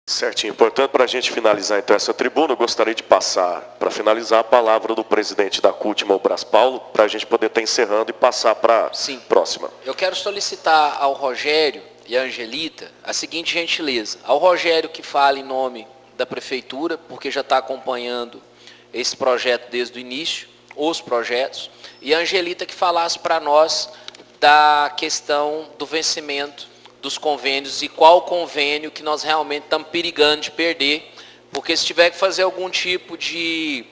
Certinho. Portanto, para a gente finalizar então essa tribuna, eu gostaria de passar, para finalizar, a palavra do presidente da CUT, Brás Paulo, para a gente poder estar encerrando e passar para a próxima. Eu quero solicitar ao Rogério e à Angelita a seguinte gentileza. Ao Rogério que fala em nome da Prefeitura, porque já está acompanhando esse projeto desde o início, os projetos, e a Angelita que falasse para nós da questão do vencimento dos convênios e qual convênio que nós realmente estamos perigando de perder, porque se tiver que fazer algum tipo de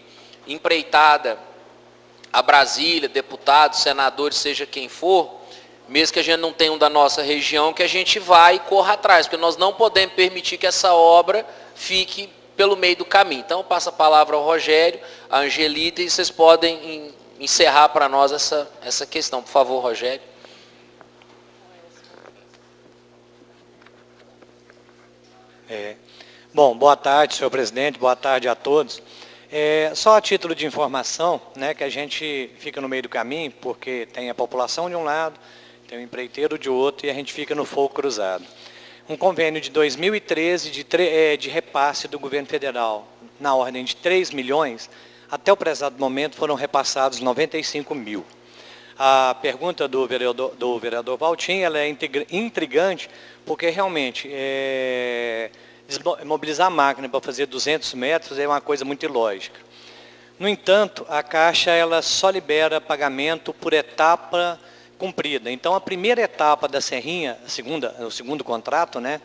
empreitada a Brasília, deputados, senadores, seja quem for, mesmo que a gente não tenha um da nossa região, que a gente vai e corra atrás, porque nós não podemos permitir que essa obra fique pelo meio do caminho. Então, eu passo a palavra ao Rogério, à Angelita, e vocês podem encerrar para nós essa questão. Por favor, Rogério. Bom, boa tarde, senhor presidente, boa tarde a todos. Só a título de informação, né, que a gente fica no meio do caminho, porque tem a população de um lado, tem o empreiteiro de outro, e a gente fica no fogo cruzado. Um convênio de 2013 de repasse do governo federal, na ordem de 3 milhões, até o prezado momento foram repassados 95 mil. A pergunta do vereador Valtim, ela é intrigante, porque realmente mobilizar a máquina para fazer 200 metros é uma coisa muito ilógica. No entanto, a Caixa ela só libera pagamento por etapa cumprida. Então, a primeira etapa da Serrinha, o segundo contrato, né,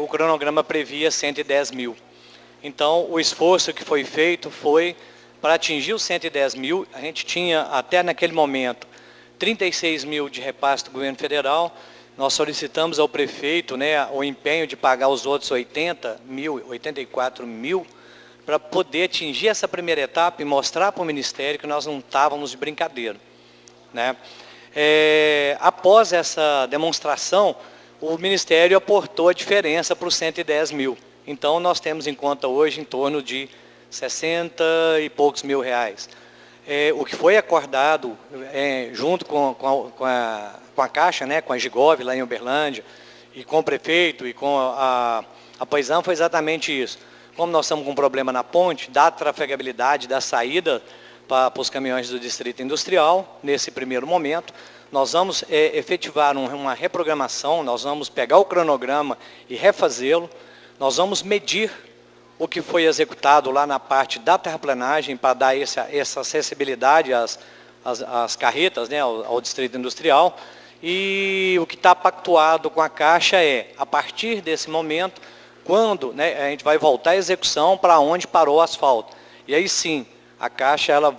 o cronograma previa 110 mil. Então, o esforço que foi feito foi para atingir os 110 mil. A gente tinha, até naquele momento, 36 mil de repasse do governo federal. Nós solicitamos ao prefeito, né, o empenho de pagar os outros 84 mil, para poder atingir essa primeira etapa e mostrar para o Ministério que nós não estávamos de brincadeira, né? Após essa demonstração, o Ministério aportou a diferença para os 110 mil. Então, nós temos em conta hoje em torno de 60 e poucos mil reais. O que foi acordado junto com a Caixa, né, com a Gigov lá em Uberlândia, e com o prefeito e com a Paisão, foi exatamente isso. Como nós estamos com um problema na ponte, da trafegabilidade, da saída para os caminhões do Distrito Industrial, nesse primeiro momento, nós vamos efetivar uma reprogramação, nós vamos pegar o cronograma e refazê-lo, nós vamos medir o que foi executado lá na parte da terraplanagem para dar essa acessibilidade às carretas, né, ao Distrito Industrial. E o que está pactuado com a Caixa a partir desse momento, quando, né, a gente vai voltar à execução para onde parou o asfalto. E aí sim, a Caixa ela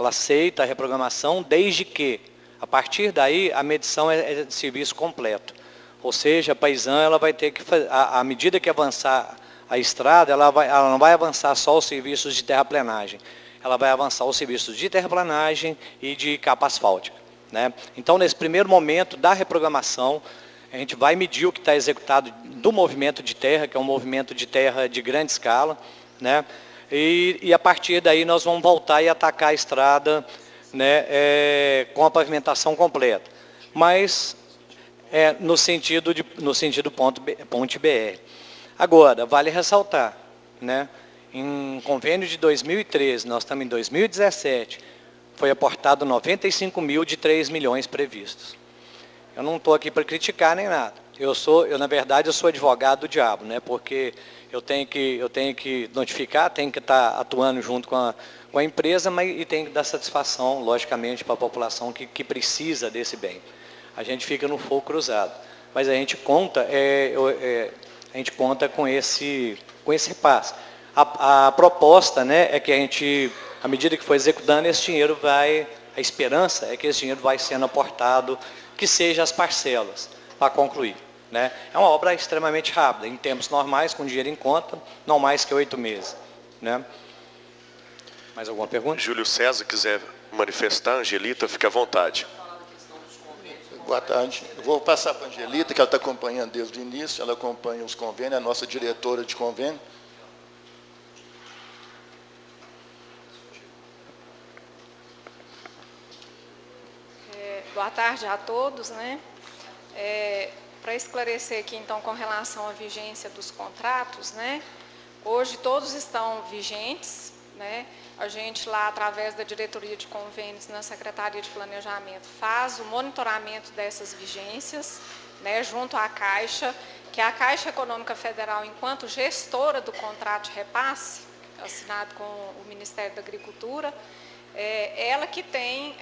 aceita a reprogramação, desde que, a partir daí, a medição é de serviço completo. Ou seja, a Paisão ela vai ter que fazer, à medida que avançar a estrada, ela não vai avançar só os serviços de terraplenagem, ela vai avançar os serviços de terraplenagem e de capa asfáltica, né? Então, nesse primeiro momento da reprogramação, a gente vai medir o que está executado do movimento de terra, que é um movimento de terra de grande escala, né? E a partir daí nós vamos voltar e atacar a estrada, né, com a pavimentação completa. Mas no sentido ponte BR. Agora, vale ressaltar, né, em convênio de 2013, nós estamos em 2017, foi aportado 95 mil de 3 milhões previstos. Eu não estou aqui para criticar nem nada. Na verdade, eu sou advogado do diabo, né, porque eu tenho que notificar, tenho que estar atuando junto com a empresa, e tenho que dar satisfação, logicamente, para a população que precisa desse bem. A gente fica no fogo cruzado. Mas a gente conta, com esse repasse. A proposta, né, é que a gente, à medida que for executando, esse dinheiro a esperança é que esse dinheiro vai sendo aportado, que seja as parcelas, para concluir, né? É uma obra extremamente rápida, em tempos normais, com dinheiro em conta, não mais que 8 meses, né? Mais alguma pergunta? Júlio César, quiser manifestar, Angelita, fique à vontade. Boa tarde. Eu vou passar para a Angelita, que ela está acompanhando desde o início, ela acompanha os convênios, é a nossa diretora de convênio. Boa tarde a todos, né? para esclarecer aqui, então, com relação à vigência dos contratos, né? Hoje todos estão vigentes, né? A gente lá, através da diretoria de convênios na Secretaria de Planejamento, faz o monitoramento dessas vigências, né, junto à Caixa, que é a Caixa Econômica Federal, enquanto gestora do contrato de repasse, assinado com o Ministério da Agricultura, ela que tem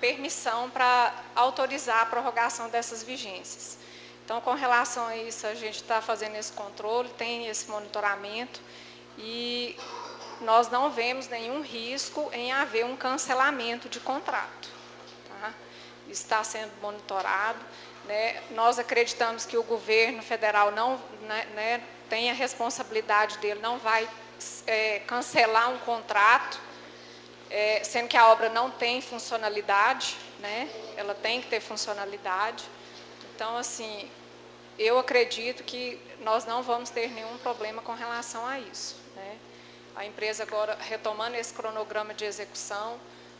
permissão para autorizar a prorrogação dessas vigências. Então, com relação a isso, a gente está fazendo esse controle, tem esse monitoramento e nós não vemos nenhum risco em haver um cancelamento de contrato. Tá? Isso está sendo monitorado. Né? Nós acreditamos que o governo federal não, né, tem a responsabilidade dele, não vai cancelar um contrato, sendo que a obra não tem funcionalidade, né? Ela tem que ter funcionalidade. Então, assim, eu acredito que nós não vamos ter nenhum problema com relação a isso. Né? A empresa agora retomando esse cronograma de execução,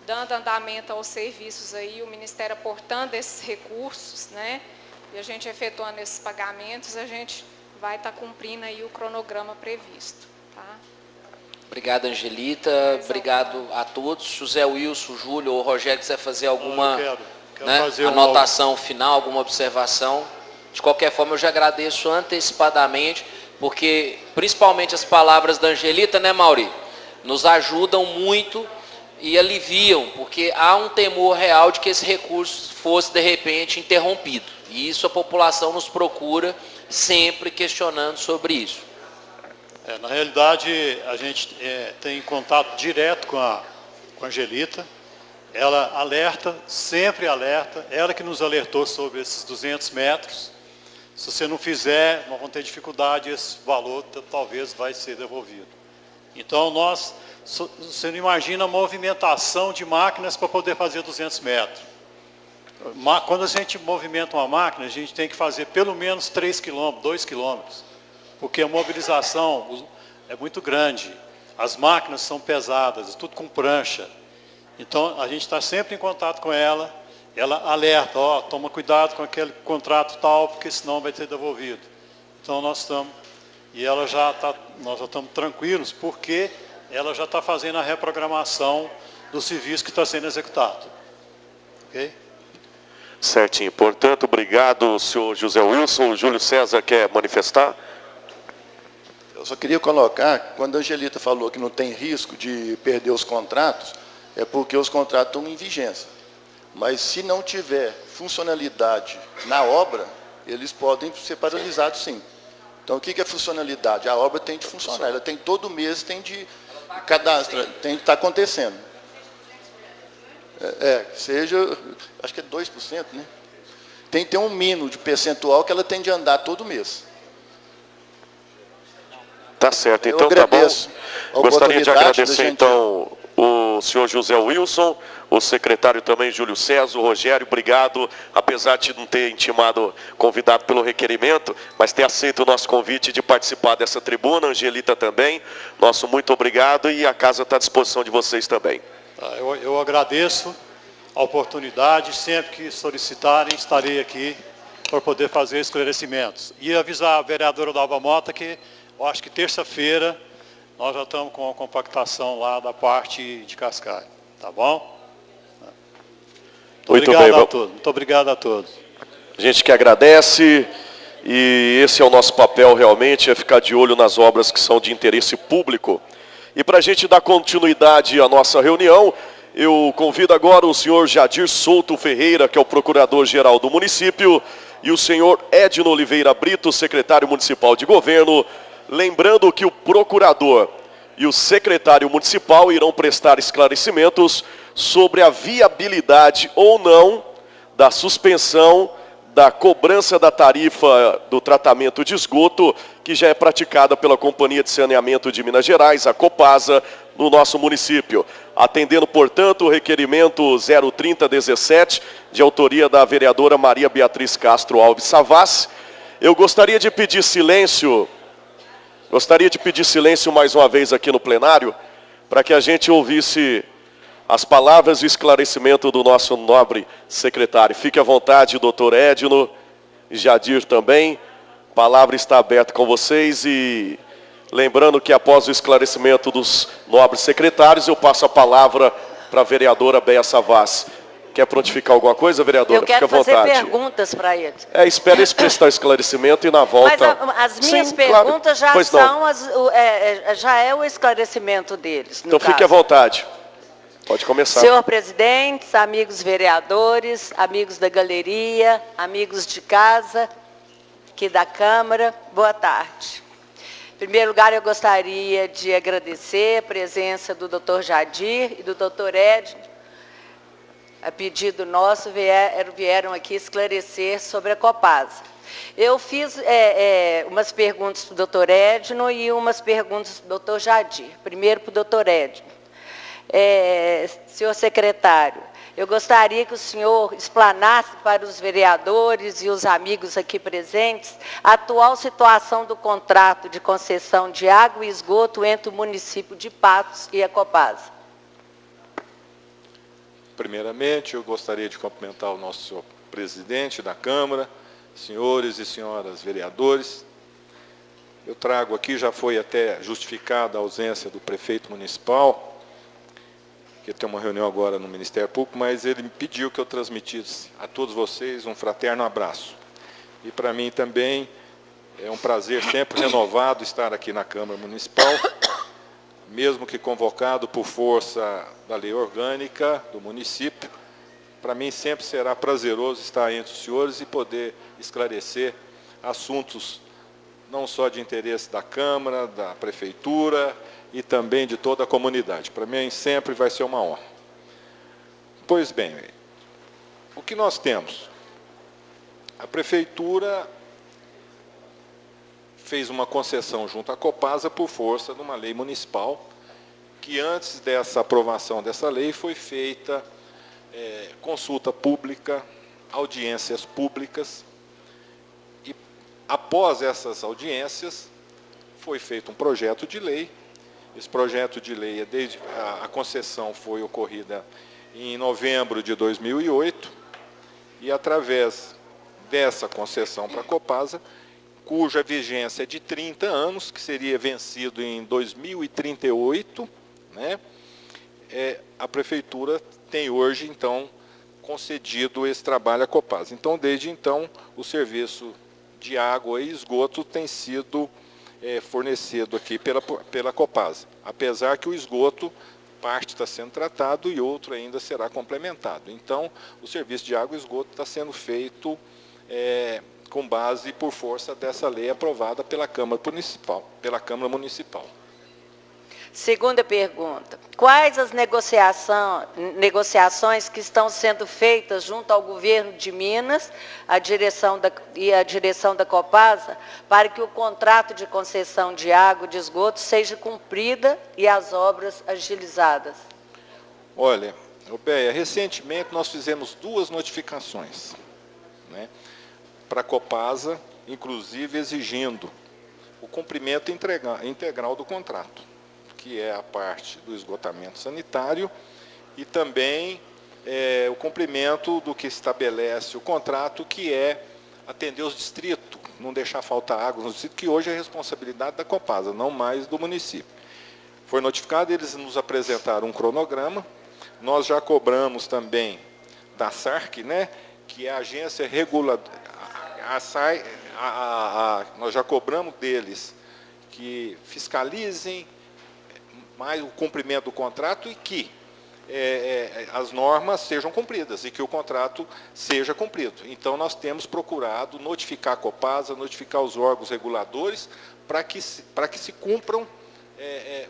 dando andamento aos serviços aí, o Ministério aportando esses recursos, né? E a gente efetuando esses pagamentos, a gente vai estar cumprindo aí o cronograma previsto. Tá? Obrigado, Angelita. Obrigado a todos. José Wilson, Júlio ou Rogério, quiser fazer alguma quero fazer anotação final, alguma observação. De qualquer forma, eu já agradeço antecipadamente, porque principalmente as palavras da Angelita, né, Mauri, nos ajudam muito e aliviam, porque há um temor real de que esse recurso fosse, de repente, interrompido. E isso a população nos procura sempre questionando sobre isso. Na realidade, a gente tem contato direto com a Angelita. Ela alerta, sempre alerta, ela que nos alertou sobre esses 200 metros. Se você não fizer, nós vamos ter dificuldade, esse valor talvez vai ser devolvido. Então, você não imagina a movimentação de máquinas para poder fazer 200 metros. Quando a gente movimenta uma máquina, a gente tem que fazer pelo menos 3 quilômetros, 2 quilômetros, porque a mobilização é muito grande. As máquinas são pesadas, tudo com prancha. Então, a gente está sempre em contato com ela, ela alerta, toma cuidado com aquele contrato tal, porque senão vai ser devolvido. Então, nós estamos tranquilos, porque ela já está fazendo a reprogramação do serviço que está sendo executado. Ok? Certinho. Portanto, obrigado, senhor José Wilson. O Júlio César quer manifestar? Eu só queria colocar, quando a Angelita falou que não tem risco de perder os contratos, é porque os contratos estão em vigência. Mas se não tiver funcionalidade na obra, eles podem ser paralisados sim. Então, o que é funcionalidade? A obra tem de funcionar, ela tem todo mês, tem de cadastro, tem de estar acontecendo. Acho que é 2%, né? Tem que ter um mínimo de percentual que ela tem de andar todo mês. Tá certo, então tá bom. Gostaria de agradecer, então, o senhor José Wilson, o secretário também, Júlio César, o Rogério, obrigado, apesar de não ter convidado pelo requerimento, mas ter aceito o nosso convite de participar dessa tribuna, Angelita também, nosso muito obrigado e a casa está à disposição de vocês também. Eu agradeço a oportunidade, sempre que solicitarem, estarei aqui para poder fazer esclarecimentos. E avisar a vereadora Dalva Mota que, eu acho que terça-feira, nós já estamos com a compactação lá da parte de Cascais, tá bom? Muito obrigado a todos. A gente que agradece, e esse é o nosso papel realmente, é ficar de olho nas obras que são de interesse público. E para a gente dar continuidade à nossa reunião, eu convido agora o senhor Jadir Souto Ferreira, que é o procurador-geral do município, e o senhor Edno Oliveira Brito, secretário municipal de governo, lembrando que o procurador e o secretário municipal irão prestar esclarecimentos sobre a viabilidade ou não da suspensão da cobrança da tarifa do tratamento de esgoto, que já é praticada pela Companhia de Saneamento de Minas Gerais, a Copasa, no nosso município. Atendendo, portanto, o requerimento 03017, de autoria da vereadora Maria Beatriz Castro Alves Savassi, eu gostaria de pedir silêncio mais uma vez aqui no plenário, para que a gente ouvisse as palavras e esclarecimento do nosso nobre secretário. Fique à vontade, doutor Edno, Jadir também. A palavra está aberta com vocês e lembrando que após o esclarecimento dos nobres secretários, eu passo a palavra para a vereadora Béia Savassi. Quer prontificar alguma coisa, vereadora? Eu quero Fique à fazer vontade. perguntas para eles. Espere esse prestar esclarecimento e na volta... Mas as minhas Sim, claro. perguntas já Pois não. são, já é o esclarecimento deles, no Então fique à caso. vontade. Pode começar. Senhor presidente, amigos vereadores, amigos da galeria, amigos de casa, aqui da Câmara, boa tarde. Em primeiro lugar, eu gostaria de agradecer a presença do Dr. Jadir e do Dr. Edno. A pedido nosso, vieram aqui esclarecer sobre a Copasa. Eu fiz umas perguntas para o doutor Edno e umas perguntas para o doutor Jadir. Primeiro para o doutor Edno. Senhor secretário, eu gostaria que o senhor explanasse para os vereadores e os amigos aqui presentes a atual situação do contrato de concessão de água e esgoto entre o município de Patos e a Copasa. Primeiramente, eu gostaria de cumprimentar o nosso senhor presidente da Câmara, senhores e senhoras vereadores. Eu trago aqui, já foi até justificada a ausência do prefeito municipal, que tem uma reunião agora no Ministério Público, mas ele me pediu que eu transmitisse a todos vocês um fraterno abraço. E para mim também é um prazer sempre renovado estar aqui na Câmara Municipal, mesmo que convocado por força da lei orgânica do município. Para mim sempre será prazeroso estar entre os senhores e poder esclarecer assuntos não só de interesse da Câmara, da Prefeitura e também de toda a comunidade. Para mim sempre vai ser uma honra. Pois bem, o que nós temos? A Prefeitura fez uma concessão junto à Copasa por força de uma lei municipal, que antes dessa aprovação dessa lei foi feita consulta pública, audiências públicas, e após essas audiências foi feito um projeto de lei. Esse projeto de lei, a concessão foi ocorrida em novembro de 2008, e através dessa concessão para a Copasa, cuja vigência é de 30 anos, que seria vencido em 2038, né? A Prefeitura tem hoje, então, concedido esse trabalho à Copasa. Então, desde então, o serviço de água e esgoto tem sido fornecido aqui pela Copasa, apesar que o esgoto, parte está sendo tratado e outro ainda será complementado. Então, o serviço de água e esgoto está sendo feito com base por força dessa lei aprovada pela Câmara Municipal. Segunda pergunta. Quais as negociações que estão sendo feitas junto ao governo de Minas e a direção da Copasa para que o contrato de concessão de água e de esgoto seja cumprida e as obras agilizadas? Olha, Béia, recentemente nós fizemos 2 notificações, né, para a Copasa, inclusive exigindo o cumprimento integral do contrato, que é a parte do esgotamento sanitário, e também o cumprimento do que estabelece o contrato, que é atender os distritos, não deixar faltar água nos distritos, que hoje é responsabilidade da Copasa, não mais do município. Foi notificado, eles nos apresentaram um cronograma, nós já cobramos também da SARC, né, que é a agência reguladora, nós já cobramos deles que fiscalizem mais o cumprimento do contrato e que as normas sejam cumpridas e que o contrato seja cumprido. Então, nós temos procurado notificar a Copasa, notificar os órgãos reguladores para que se cumpram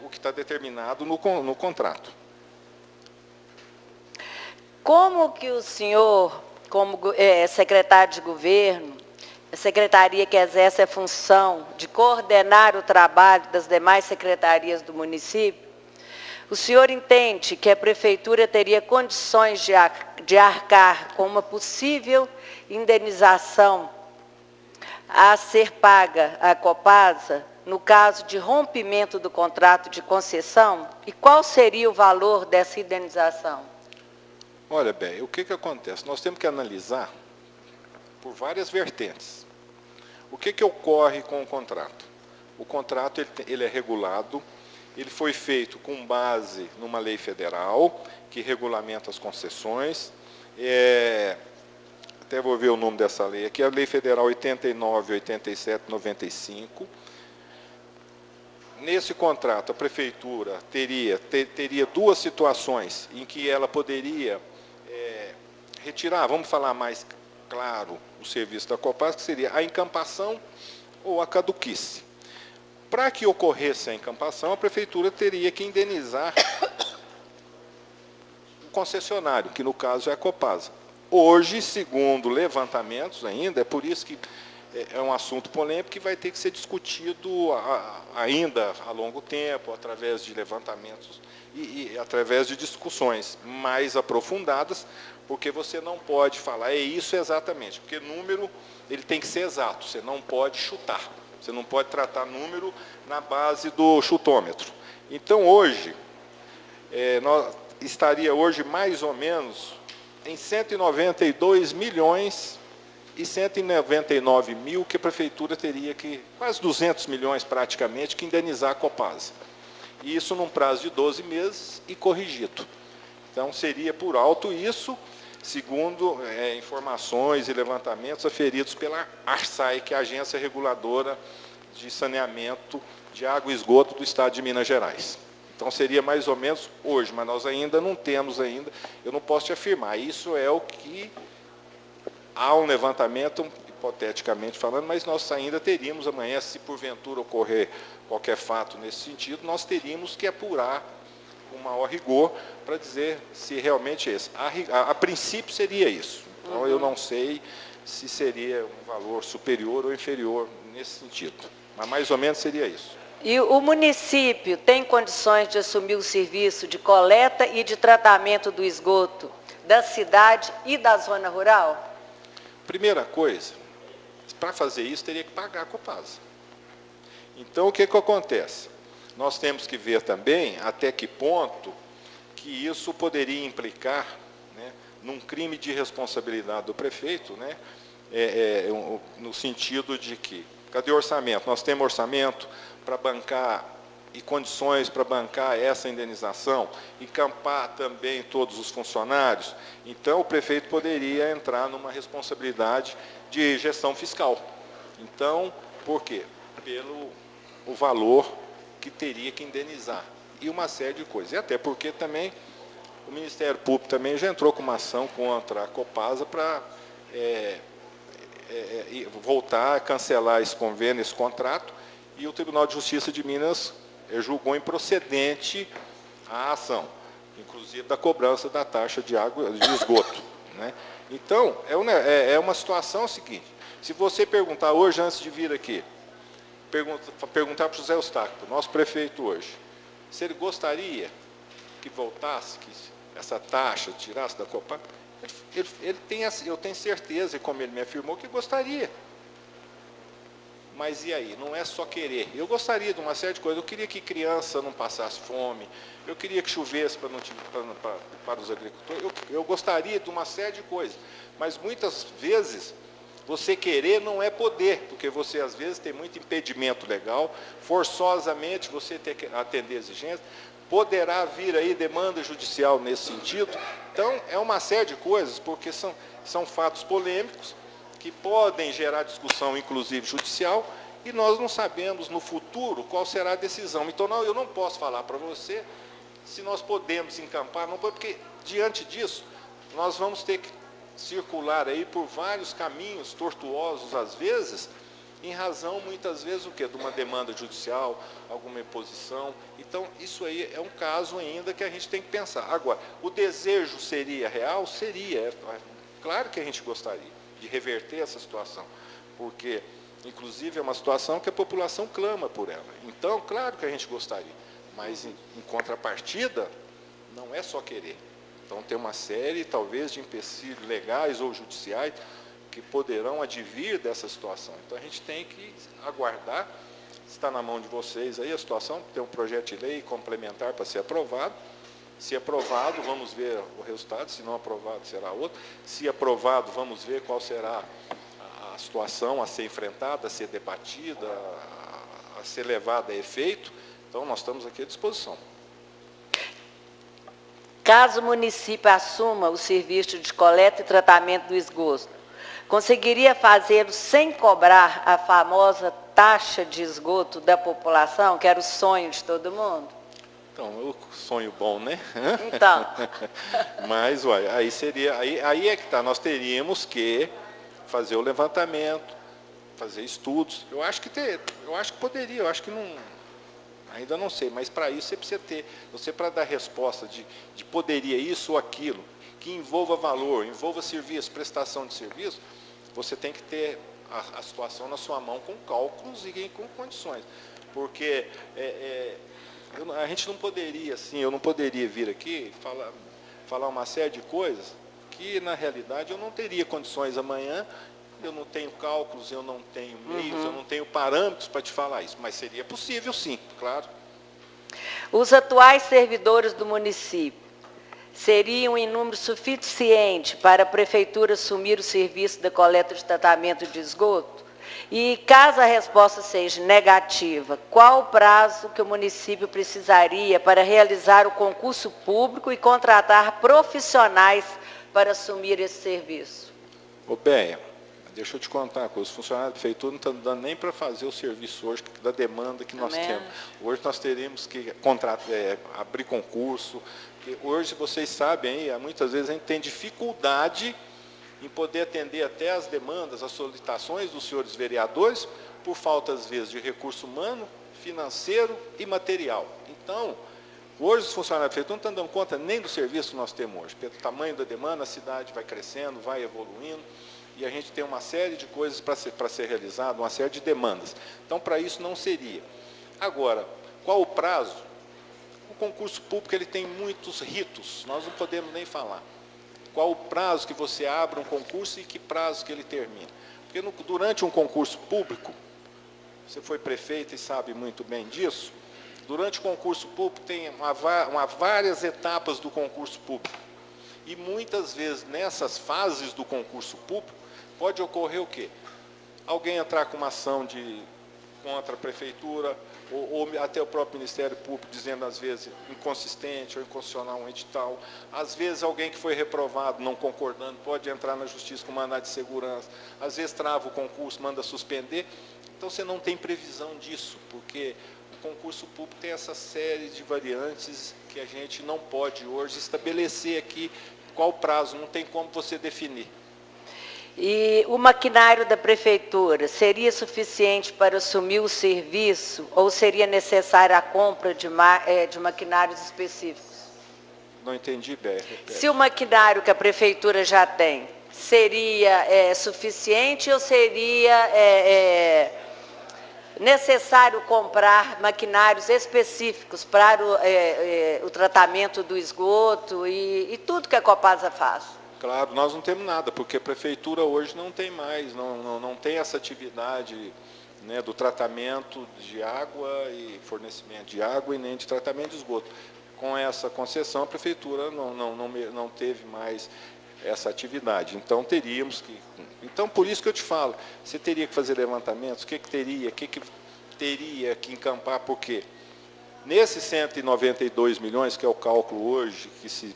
o que está determinado no contrato. Como que o senhor, como secretário de governo, a secretaria que exerce a função de coordenar o trabalho das demais secretarias do município, o senhor entende que a Prefeitura teria condições de arcar com uma possível indenização a ser paga à Copasa no caso de rompimento do contrato de concessão? E qual seria o valor dessa indenização? Olha, Béia, o que acontece? Nós temos que analisar por várias vertentes. O que ocorre com o contrato? O contrato ele é regulado, ele foi feito com base numa lei federal que regulamenta as concessões. Até vou ver o nome dessa lei aqui, a Lei Federal 89, 87, 95. Nesse contrato, a prefeitura teria duas situações em que ela poderia retirar, vamos falar mais claro, o serviço da Copasa, que seria a encampação ou a caduquice. Para que ocorresse a encampação, a prefeitura teria que indenizar o concessionário, que no caso é a Copasa. Hoje, segundo levantamentos ainda, é por isso que é um assunto polêmico que vai ter que ser discutido ainda a longo tempo, através de levantamentos e através de discussões mais aprofundadas, porque você não pode falar, é isso exatamente, porque número ele tem que ser exato, você não pode chutar, você não pode tratar número na base do chutômetro. Então, hoje, nós estaria hoje mais ou menos em 192 milhões e 199 mil que a prefeitura teria que, quase 200 milhões praticamente, que indenizar a Copasa. E isso num prazo de 12 meses e corrigido. Então, seria por alto isso, segundo informações e levantamentos aferidos pela ARSAE, que é a Agência Reguladora de Saneamento de Água e Esgoto do Estado de Minas Gerais. Então, seria mais ou menos hoje, mas nós ainda não temos ainda, eu não posso te afirmar. Isso é o que há um levantamento, hipoteticamente falando, mas nós ainda teríamos amanhã, se porventura ocorrer qualquer fato nesse sentido, nós teríamos que apurar com maior rigor para dizer se realmente é esse. A princípio seria isso. Então, eu não sei se seria um valor superior ou inferior nesse sentido. Mas mais ou menos seria isso. E o município tem condições de assumir o serviço de coleta e de tratamento do esgoto da cidade e da zona rural? Primeira coisa, para fazer isso teria que pagar a Copasa. Então, o que acontece? Nós temos que ver também até que ponto que isso poderia implicar, né, num crime de responsabilidade do prefeito, né, no sentido de que, cadê o orçamento? Nós temos orçamento para bancar e condições para bancar essa indenização, encampar também todos os funcionários. Então, o prefeito poderia entrar numa responsabilidade de gestão fiscal. Então, por quê? Pelo o valor que teria que indenizar. E uma série de coisas. E até porque também o Ministério Público também já entrou com uma ação contra a Copasa para voltar a cancelar esse convênio, esse contrato, e o Tribunal de Justiça de Minas julgou improcedente a ação, inclusive da cobrança da taxa de água de esgoto, né? Então, é uma situação seguinte, se você perguntar hoje, antes de vir aqui, perguntar para o José Eustáquio, nosso prefeito hoje, se ele gostaria que voltasse, que essa taxa tirasse da Copasa, eu tenho certeza, como ele me afirmou, que gostaria. Mas e aí? Não é só querer. Eu gostaria de uma série de coisas. Eu queria que criança não passasse fome. Eu queria que chovesse para os agricultores. Eu gostaria de uma série de coisas. Mas muitas vezes, você querer não é poder, porque você às vezes tem muito impedimento legal. Forçosamente você tem que atender exigências. Poderá vir aí demanda judicial nesse sentido. Então, é uma série de coisas, porque são fatos polêmicos, que podem gerar discussão, inclusive judicial, e nós não sabemos no futuro qual será a decisão. Então, eu não posso falar para você se nós podemos encampar, não pode, porque diante disso, nós vamos ter que circular aí por vários caminhos tortuosos, às vezes, em razão, muitas vezes, o quê? De uma demanda judicial, alguma imposição. Então, isso aí é um caso ainda que a gente tem que pensar. Agora, o desejo seria real? Seria. Claro que a gente gostaria de reverter essa situação, porque, inclusive, é uma situação que a população clama por ela. Então, claro que a gente gostaria, mas, em contrapartida, não é só querer. Então, tem uma série, talvez, de empecilhos legais ou judiciais que poderão advir dessa situação. Então, a gente tem que aguardar, está na mão de vocês aí a situação, tem um projeto de lei complementar para ser aprovado. Se aprovado, vamos ver o resultado, se não aprovado, será outro. Se aprovado, vamos ver qual será situação a ser enfrentada, a ser debatida, a ser levada a efeito. Então, nós estamos aqui à disposição. Caso o município assuma o serviço de coleta e tratamento do esgoto, conseguiria fazê-lo sem cobrar a famosa taxa de esgoto da população, que era o sonho de todo mundo? Então, o sonho bom, né? Então. Mas, olha, aí seria, aí é que está, nós teríamos que fazer o levantamento, fazer estudos. Eu acho que poderia, eu acho que não, ainda não sei, mas para isso você precisa ter, você para dar resposta de poderia isso ou aquilo, que envolva valor, envolva serviço, prestação de serviço, você tem que ter a situação na sua mão com cálculos e com condições. Porque a gente não poderia, assim, eu não poderia vir aqui falar uma série de coisas que, na realidade, eu não teria condições amanhã, eu não tenho cálculos, eu não tenho meios, eu não tenho parâmetros para te falar isso, mas seria possível sim, claro. Os atuais servidores do município seriam em número suficiente para a prefeitura assumir o serviço da coleta de tratamento de esgoto? E caso a resposta seja negativa, qual o prazo que o município precisaria para realizar o concurso público e contratar profissionais para assumir esse serviço? Ô, Béia, deixa eu te contar uma coisa, os funcionários da prefeitura não estão dando nem para fazer o serviço hoje, da demanda que nós temos. Hoje nós teríamos que abrir concurso, porque hoje vocês sabem, muitas vezes a gente tem dificuldade em poder atender até as demandas, as solicitações dos senhores vereadores, por falta, às vezes, de recurso humano, financeiro e material. Então, hoje os funcionários da prefeitura não estão dando conta nem do serviço que nós temos hoje. Pelo tamanho da demanda, a cidade vai crescendo, vai evoluindo, e a gente tem uma série de coisas para ser realizado, uma série de demandas. Então, para isso não seria. Agora, qual o prazo? O concurso público ele tem muitos ritos, nós não podemos nem falar. Qual o prazo que você abre um concurso e que prazo que ele termina? Porque durante um concurso público, você foi prefeito e sabe muito bem disso, durante o concurso público tem várias etapas do concurso público. E muitas vezes nessas fases do concurso público, pode ocorrer o quê? Alguém entrar com uma ação contra a prefeitura, ou até o próprio Ministério Público dizendo, às vezes, inconsistente ou inconstitucional um edital. Às vezes, alguém que foi reprovado, não concordando, pode entrar na justiça com mandado de segurança. Às vezes, trava o concurso, manda suspender. Então, você não tem previsão disso, porque o concurso público tem essa série de variantes que a gente não pode hoje estabelecer aqui qual o prazo, não tem como você definir. E o maquinário da prefeitura seria suficiente para assumir o serviço ou seria necessária a compra de maquinários específicos? Não entendi bem. Se o maquinário que a prefeitura já tem seria suficiente ou seria necessário comprar maquinários específicos para o tratamento do esgoto e tudo que a Copasa faz? Claro, nós não temos nada, porque a prefeitura hoje não tem mais, não tem essa atividade, né, do tratamento de água e fornecimento de água e nem de tratamento de esgoto. Com essa concessão, a prefeitura não teve mais essa atividade. Então, teríamos que... Então, por isso que eu te falo, você teria que fazer levantamentos, o que teria que encampar, por quê? Nesses 192 milhões, que é o cálculo hoje que se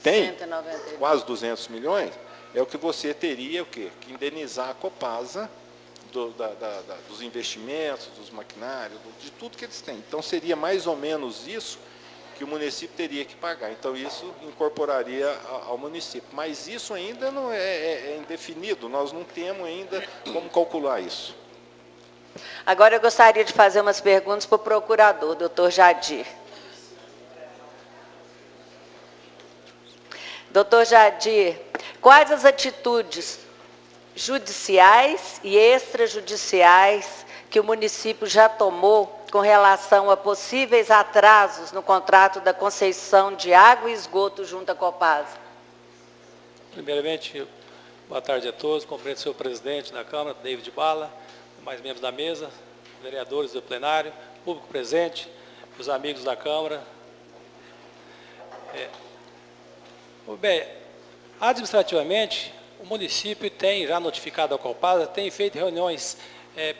tem, 192. Quase 200 milhões, é o que você teria que indenizar a Copasa dos investimentos, dos maquinários, de tudo que eles têm. Então, seria mais ou menos isso que o município teria que pagar. Então, isso incorporaria ao município. Mas isso ainda não é indefinido, nós não temos ainda como calcular isso. Agora, eu gostaria de fazer umas perguntas para o procurador, doutor Jadir. Doutor Jadir, quais as atitudes judiciais e extrajudiciais que o município já tomou com relação a possíveis atrasos no contrato da concessão de água e esgoto junto à Copasa? Primeiramente, boa tarde a todos, cumprimento o senhor presidente da Câmara, David Bala, mais membros da mesa, vereadores do plenário, público presente, os amigos da Câmara. Bem, administrativamente, o município tem já notificado a Copasa, tem feito reuniões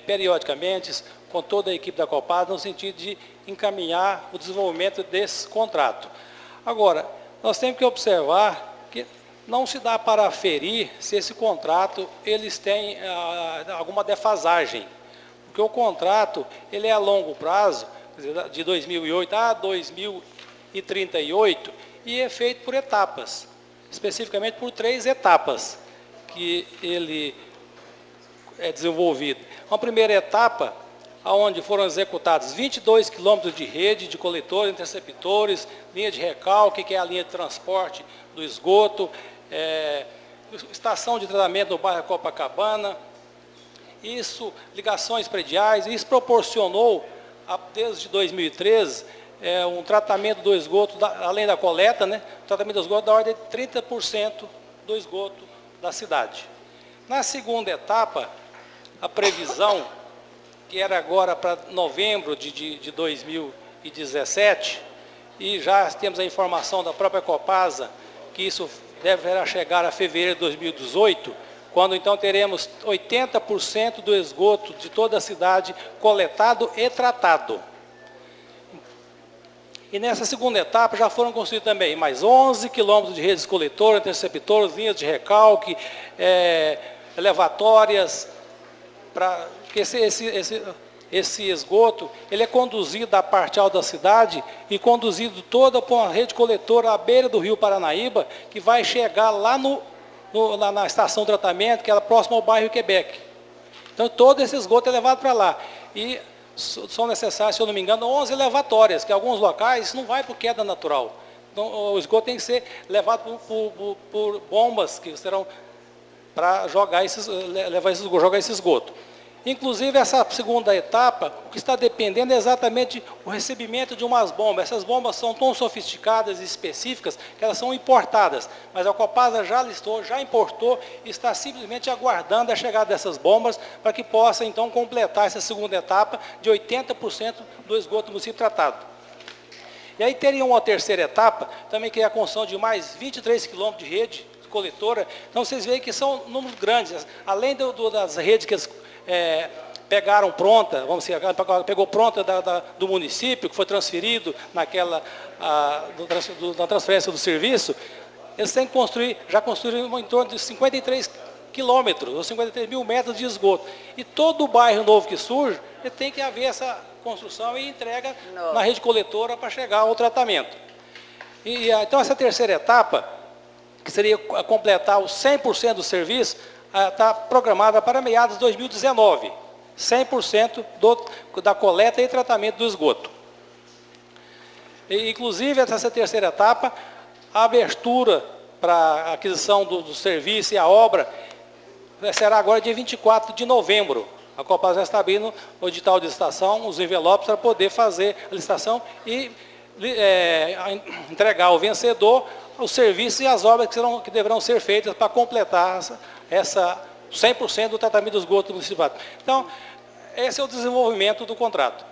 periodicamente com toda a equipe da Copasa, no sentido de encaminhar o desenvolvimento desse contrato. Agora, nós temos que observar que não se dá para aferir se esse contrato eles têm alguma defasagem, porque o contrato ele é a longo prazo, quer dizer, de 2008 a 2038, e é feito por etapas, especificamente por 3 etapas que ele é desenvolvido. Uma primeira etapa, onde foram executados 22 quilômetros de rede de coletores, interceptores, linha de recalque, que é a linha de transporte do esgoto, estação de tratamento no bairro Copacabana, ligações prediais, isso proporcionou, desde 2013, um tratamento do esgoto, além da coleta, né, tratamento do esgoto da ordem de 30% do esgoto da cidade. Na segunda etapa, a previsão, que era agora para novembro de 2017, e já temos a informação da própria Copasa, que isso deverá chegar a fevereiro de 2018, quando então teremos 80% do esgoto de toda a cidade coletado e tratado. E nessa segunda etapa já foram construídos também mais 11 quilômetros de redes coletoras, interceptores, linhas de recalque, elevatórias, porque esse esgoto ele é conduzido da parte alta da cidade e conduzido toda por uma rede coletora à beira do rio Paranaíba, que vai chegar lá na estação de tratamento, que é próxima ao bairro Quebec. Então todo esse esgoto é levado para lá. E são necessárias, se eu não me engano, 11 elevatórias, que em alguns locais não vai por queda natural. Então o esgoto tem que ser levado por bombas que serão para jogar esse esgoto. Inclusive, essa segunda etapa, o que está dependendo é exatamente o recebimento de umas bombas. Essas bombas são tão sofisticadas e específicas que elas são importadas. Mas a Copasa já listou, já importou e está simplesmente aguardando a chegada dessas bombas para que possa, então, completar essa segunda etapa de 80% do esgoto do município tratado. E aí teria uma terceira etapa, também que é a construção de mais 23 quilômetros de rede coletora. Então, vocês veem que são números grandes. Além das redes que eles pegaram pronta, vamos dizer, pegou pronta do município, que foi transferido na transferência do serviço, eles têm que já construíram em torno de 53 quilômetros, ou 53 mil metros de esgoto. E todo o bairro novo que surge, tem que haver essa construção e entrega na rede coletora para chegar ao tratamento. Então, essa terceira etapa, que seria completar os 100% do serviço, está programada para meados de 2019, 100% da coleta e tratamento do esgoto. Inclusive, essa terceira etapa, a abertura para a aquisição do serviço e a obra será agora dia 24 de novembro. A Copasa já está abrindo o edital de licitação, os envelopes para poder fazer a licitação e entregar ao vencedor os serviços e as obras que deverão ser feitas para completar essa 100% do tratamento do esgoto municipal. Então, esse é o desenvolvimento do contrato.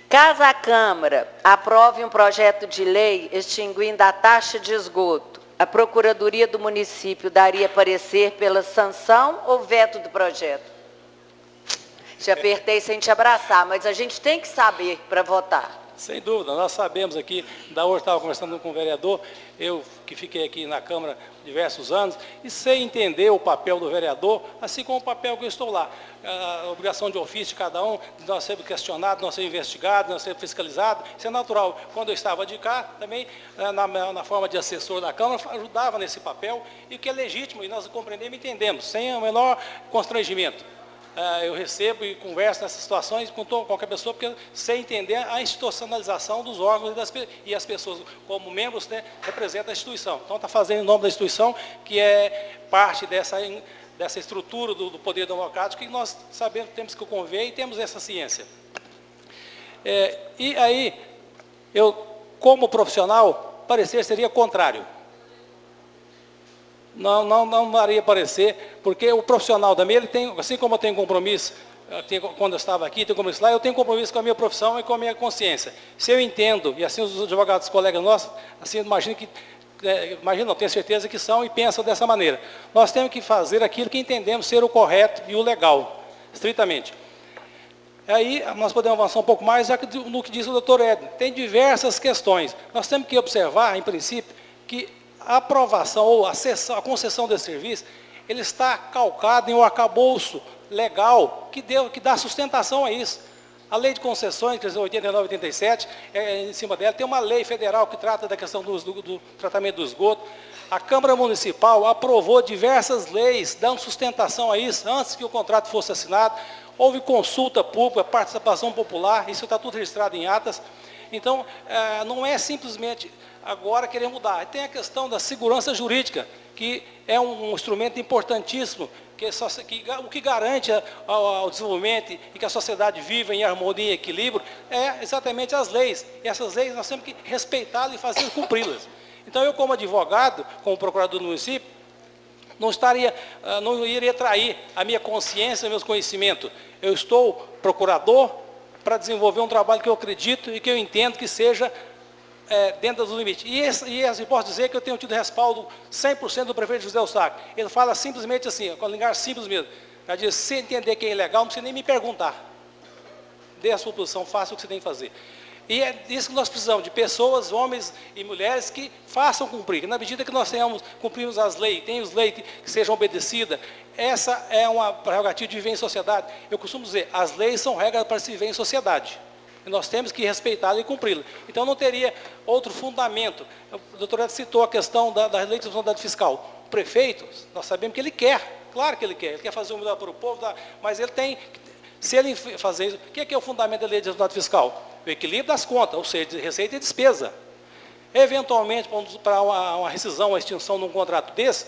Caso a Câmara aprove um projeto de lei extinguindo a taxa de esgoto, a Procuradoria do município daria parecer pela sanção ou veto do projeto? Te apertei sem te abraçar, mas a gente tem que saber para votar. Sem dúvida, nós sabemos aqui, hoje estava conversando com o vereador, eu que fiquei aqui na Câmara diversos anos, e sei entender o papel do vereador, assim como o papel que eu estou lá. A obrigação de ofício de cada um, de nós sermos questionados, de nós sermos investigados, de nós sermos fiscalizados, isso é natural. Quando eu estava de cá, também, na forma de assessor da Câmara, ajudava nesse papel, e o que é legítimo, e nós compreendemos e entendemos, sem o menor constrangimento. Eu recebo e converso nessas situações com qualquer pessoa, porque sei entender a institucionalização dos órgãos e as pessoas, como membros, né, representam a instituição. Então, está fazendo em nome da instituição, que é parte dessa estrutura do poder democrático, que nós sabemos, temos que conviver e temos essa ciência. E aí, eu, como profissional, parecer seria contrário. Não daria parecer, porque o profissional também, ele tem, assim como eu tenho compromisso, quando eu estava aqui, tenho compromisso lá, eu tenho compromisso com a minha profissão e com a minha consciência. Se eu entendo, e assim os advogados, colegas nossos, assim, eu imagino que imagino, não, tenho certeza que são e pensam dessa maneira. Nós temos que fazer aquilo que entendemos ser o correto e o legal, estritamente. Aí nós podemos avançar um pouco mais, já que no que disse o doutor Edno. Tem diversas questões. Nós temos que observar, em princípio, que a aprovação ou a concessão desse serviço, ele está calcado em um arcabouço legal que dá sustentação a isso. A lei de concessões, que é 89 e 87, em cima dela, tem uma lei federal que trata da questão do tratamento do esgoto. A Câmara Municipal aprovou diversas leis dando sustentação a isso, antes que o contrato fosse assinado. Houve consulta pública, participação popular, isso está tudo registrado em atas. Então, não é simplesmente agora querer mudar. Tem a questão da segurança jurídica, que é um instrumento importantíssimo, o que garante ao desenvolvimento e que a sociedade viva em harmonia e equilíbrio é exatamente as leis. E essas leis nós temos que respeitá-las e fazer cumpri-las. Então, eu como advogado, como procurador do município, não iria trair a minha consciência e meus conhecimentos. Eu estou procurador para desenvolver um trabalho que eu acredito e que eu entendo que seja dentro dos limites. E posso dizer que eu tenho tido respaldo 100% do prefeito José Eustáquio. Ele fala simplesmente assim, com a linguagem simples mesmo. Ele diz, se entender que é ilegal, não precisa nem me perguntar. Dê a sua posição, faça o que você tem que fazer. E é disso que nós precisamos, de pessoas, homens e mulheres que façam cumprir. Na medida que nós cumprimos as leis, tenhamos leis que sejam obedecidas, essa é uma prerrogativa de viver em sociedade. Eu costumo dizer, as leis são regras para se viver em sociedade. E nós temos que respeitá-las e cumpri-las. Então não teria outro fundamento. O doutor Edno citou a questão da lei de responsabilidade fiscal. O prefeito, nós sabemos que ele quer, claro que ele quer fazer o melhor para o povo, mas ele tem, se ele fazer isso, o que é o fundamento da lei de responsabilidade fiscal? O equilíbrio das contas, ou seja, de receita e despesa. Eventualmente, para uma rescisão, uma extinção de um contrato desse,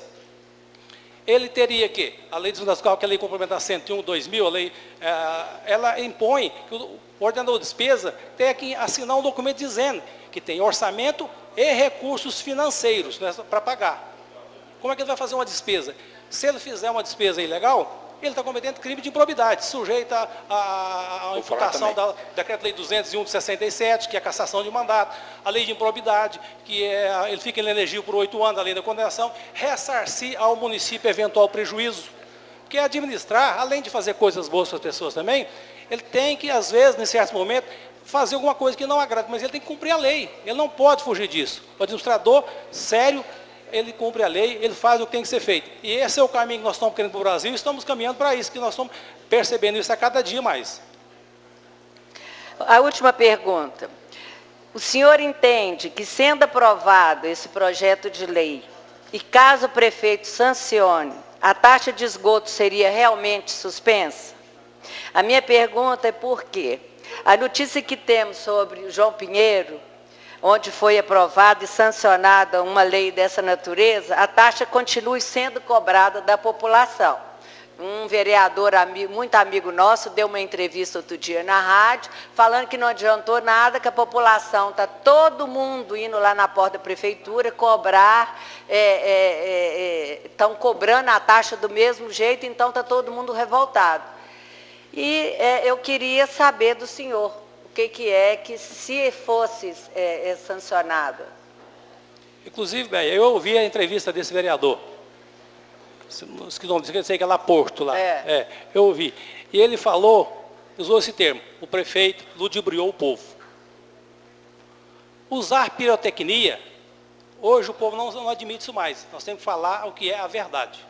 ele teria que, a lei de responsabilidade fiscal, que é a lei complementar 101/2000, ela impõe que o ordenador de despesa tenha que assinar um documento dizendo que tem orçamento e recursos financeiros, né, para pagar. Como é que ele vai fazer uma despesa? Se ele fizer uma despesa ilegal, ele está cometendo crime de improbidade, sujeita à imputação da Decreto-Lei 201 de 67, que é a cassação de mandato, a lei de improbidade, que ele fica inelegível por 8 anos, além da condenação, ressarcir ao município eventual prejuízo. Porque administrar, além de fazer coisas boas para as pessoas também, ele tem que, às vezes, em certos momentos, fazer alguma coisa que não agrada, mas ele tem que cumprir a lei, ele não pode fugir disso. O administrador sério, ele cumpre a lei, ele faz o que tem que ser feito. E esse é o caminho que nós estamos querendo para o Brasil, e estamos caminhando para isso, que nós estamos percebendo isso a cada dia mais. A última pergunta. O senhor entende que, sendo aprovado esse projeto de lei, e caso o prefeito sancione, a taxa de esgoto seria realmente suspensa? A minha pergunta é por quê? A notícia que temos sobre o João Pinheiro, onde foi aprovada e sancionada uma lei dessa natureza, a taxa continue sendo cobrada da população. Um vereador muito amigo nosso deu uma entrevista outro dia na rádio, falando que não adiantou nada, que a população está todo mundo indo lá na porta da prefeitura cobrar, estão cobrando a taxa do mesmo jeito, então está todo mundo revoltado. E eu queria saber do senhor, o que é que, se fosse sancionado? Inclusive, eu ouvi a entrevista desse vereador, eu sei que é lá Porto, lá. Eu ouvi. E ele usou esse termo, o prefeito ludibriou o povo. Usar pirotecnia, hoje o povo não admite isso mais. Nós temos que falar o que é a verdade.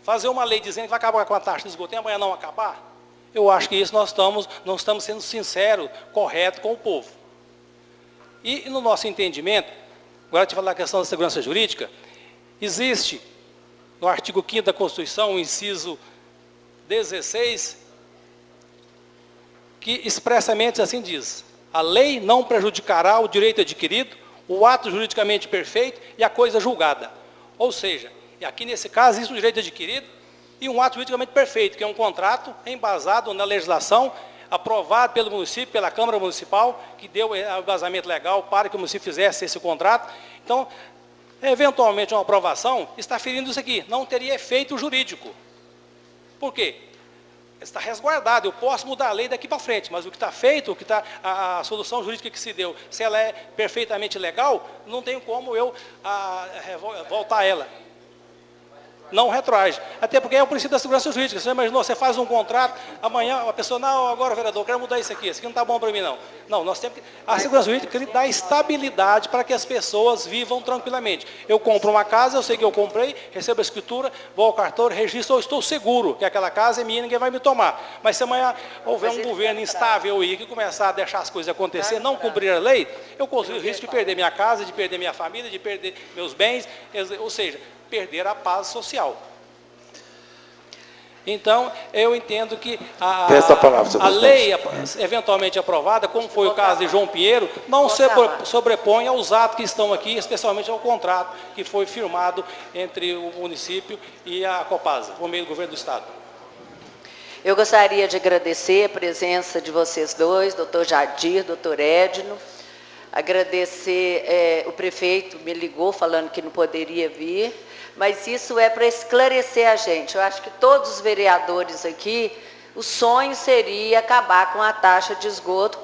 Fazer uma lei dizendo que vai acabar com a taxa de esgoto e amanhã não acabar, eu acho que isso não estamos sendo sinceros, corretos com o povo. E no nosso entendimento, agora te falar a questão da segurança jurídica, existe no artigo 5º da Constituição, o inciso 16, que expressamente assim diz: a lei não prejudicará o direito adquirido, o ato juridicamente perfeito e a coisa julgada. Ou seja, e aqui nesse caso existe um direito adquirido e um ato juridicamente perfeito, que é um contrato embasado na legislação, aprovado pelo município, pela Câmara Municipal, que deu o embasamento legal para que o município fizesse esse contrato. Então, eventualmente uma aprovação está ferindo isso aqui, não teria efeito jurídico. Por quê? está resguardado, eu posso mudar a lei daqui para frente, mas o que está feito, a solução jurídica que se deu, se ela é perfeitamente legal, não tem como eu voltar a ela. Não retroage. Até porque é o princípio da segurança jurídica. Você imaginou, você faz um contrato, amanhã a pessoa, não, agora vereador, eu quero mudar isso aqui não está bom para mim não. Não, nós temos que... A segurança jurídica dá estabilidade para que as pessoas vivam tranquilamente. Eu compro uma casa, eu sei que eu comprei, recebo a escritura, vou ao cartório, registro, eu estou seguro que aquela casa é minha e ninguém vai me tomar. Mas se amanhã houver um governo instável e que começar a deixar as coisas acontecer, não cumprir a lei, eu corro o risco de perder minha casa, de perder minha família, de perder meus bens, ou seja, perder a paz social. Então, eu entendo que a lei eventualmente aprovada, como foi o caso de João Pinheiro, não se sobrepõe aos atos que estão aqui, especialmente ao contrato que foi firmado entre o município e a Copasa, por meio do governo do Estado. Eu gostaria de agradecer a presença de vocês dois, doutor Jadir, doutor Edno. Agradecer, o prefeito me ligou falando que não poderia vir, mas isso é para esclarecer a gente. Eu acho que todos os vereadores aqui, o sonho seria acabar com a taxa de esgoto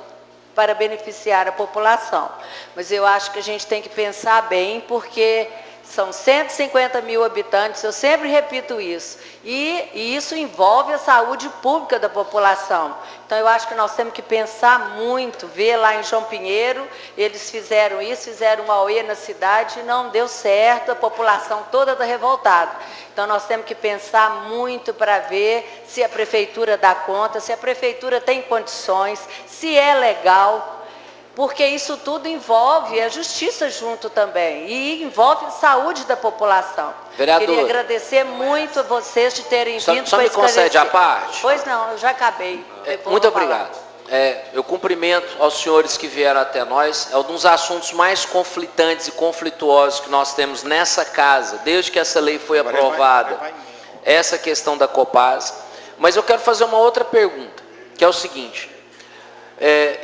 para beneficiar a população. Mas eu acho que a gente tem que pensar bem, porque são 150 mil habitantes, eu sempre repito isso, e isso envolve a saúde pública da população. Então, eu acho que nós temos que pensar muito, ver lá em João Pinheiro, eles fizeram isso, fizeram um auê na cidade, e não deu certo, a população toda está revoltada. Então, nós temos que pensar muito para ver se a prefeitura dá conta, se a prefeitura tem condições, se é legal, porque isso tudo envolve a justiça junto também, e envolve a saúde da população. Vereador, queria agradecer muito a vocês de terem vindo só para me concede a parte? Pois não, eu já acabei. Muito obrigado. Eu cumprimento aos senhores que vieram até nós. É um dos assuntos mais conflitantes e conflituosos que nós temos nessa casa, desde que essa lei foi aprovada, essa questão da Copasa. Mas eu quero fazer uma outra pergunta, que é o seguinte: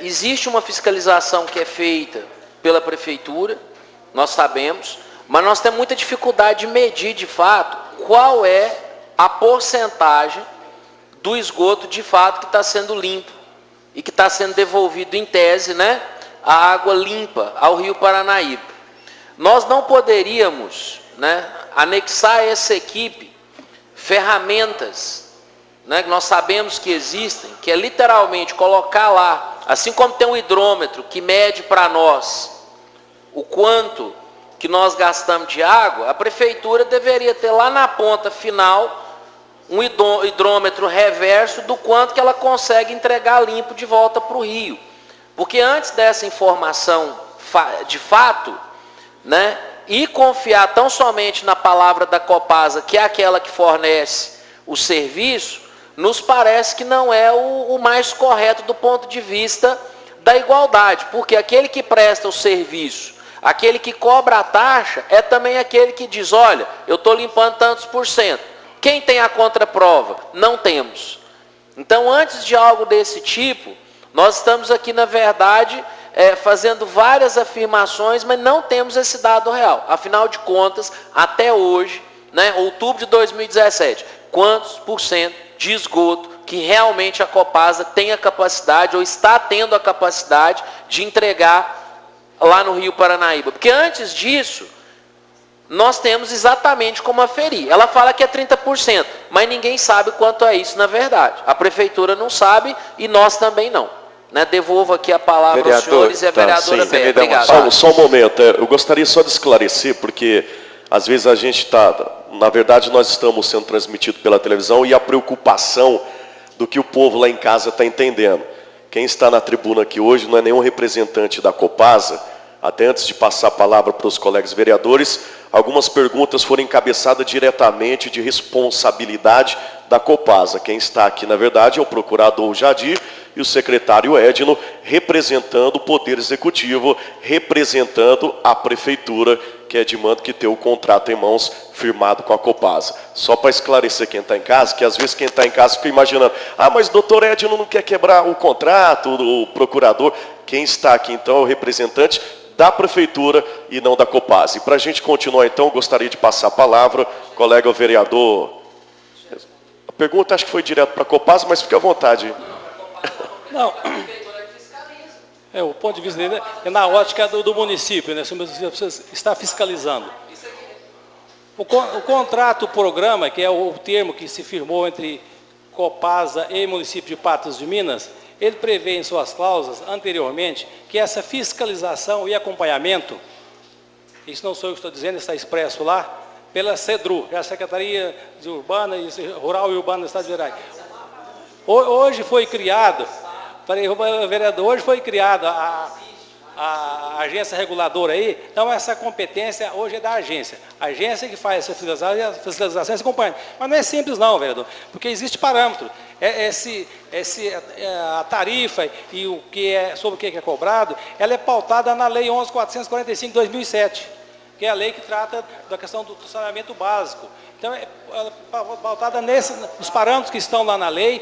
existe uma fiscalização que é feita pela prefeitura, nós sabemos, mas nós temos muita dificuldade de medir de fato qual é a porcentagem do esgoto de fato que está sendo limpo e que está sendo devolvido em tese, né, a água limpa ao Rio Paranaíba. Nós não poderíamos, né, anexar a essa equipe ferramentas, né, que nós sabemos que existem, que é literalmente colocar lá, assim como tem um hidrômetro que mede para nós o quanto que nós gastamos de água, a prefeitura deveria ter lá na ponta final um hidrômetro reverso do quanto que ela consegue entregar limpo de volta para o rio. Porque antes dessa informação de fato, né, e confiar tão somente na palavra da Copasa, que é aquela que fornece o serviço, nos parece que não é o mais correto do ponto de vista da igualdade, porque aquele que presta o serviço, aquele que cobra a taxa, é também aquele que diz, olha, eu estou limpando tantos %. Quem tem a contraprova? Não temos. Então, antes de algo desse tipo, nós estamos aqui, na verdade, fazendo várias afirmações, mas não temos esse dado real. Afinal de contas, até hoje, né, outubro de 2017, quantos % de esgoto que realmente a Copasa tem a capacidade, ou está tendo a capacidade, de entregar lá no Rio Paranaíba? Porque antes disso, nós temos exatamente como aferir. Ela fala que é 30%, mas ninguém sabe quanto é isso na verdade. A prefeitura não sabe e nós também não. Né? Devolvo aqui a palavra aos senhores e a vereadora Bela. Obrigado. Só um momento, eu gostaria só de esclarecer, porque às vezes a gente está, na verdade nós estamos sendo transmitidos pela televisão e a preocupação do que o povo lá em casa está entendendo. Quem está na tribuna aqui hoje não é nenhum representante da Copasa. Até antes de passar a palavra para os colegas vereadores, algumas perguntas foram encabeçadas diretamente de responsabilidade da Copasa. Quem está aqui, na verdade, é o procurador Jadir e o secretário Edno, representando o Poder Executivo, representando a Prefeitura, que é de mando que tem o contrato em mãos firmado com a Copasa. Só para esclarecer quem está em casa, que às vezes quem está em casa fica imaginando, mas o doutor Edno não quer quebrar o contrato, o procurador. Quem está aqui, então, é o representante da Prefeitura e não da Copasa. E para a gente continuar, então, gostaria de passar a palavra, colega vereador. pergunta acho que foi direto para a Copasa, mas fique à vontade. Não. O ponto de vista dele é na ótica do município, né? Você está fiscalizando. O contrato programa, que é o termo que se firmou entre Copasa e município de Patos de Minas, ele prevê em suas cláusulas, anteriormente, que essa fiscalização e acompanhamento, isso não sou eu que estou dizendo, está expresso lá, pela CEDRU, que é a Secretaria de Urbana, Rural e Urbana do Estado de Gerais. Hoje foi criado, vereador, hoje foi criada a agência reguladora aí, então essa competência hoje é da agência. A agência que faz essa fiscalização e a fiscalização se acompanha. Mas não é simples não, vereador, porque existe parâmetro. A tarifa e sobre o que é cobrado, ela é pautada na Lei 11.445 de 2007, que é a lei que trata da questão do saneamento básico. Então, ela é pautada nos parâmetros que estão lá na lei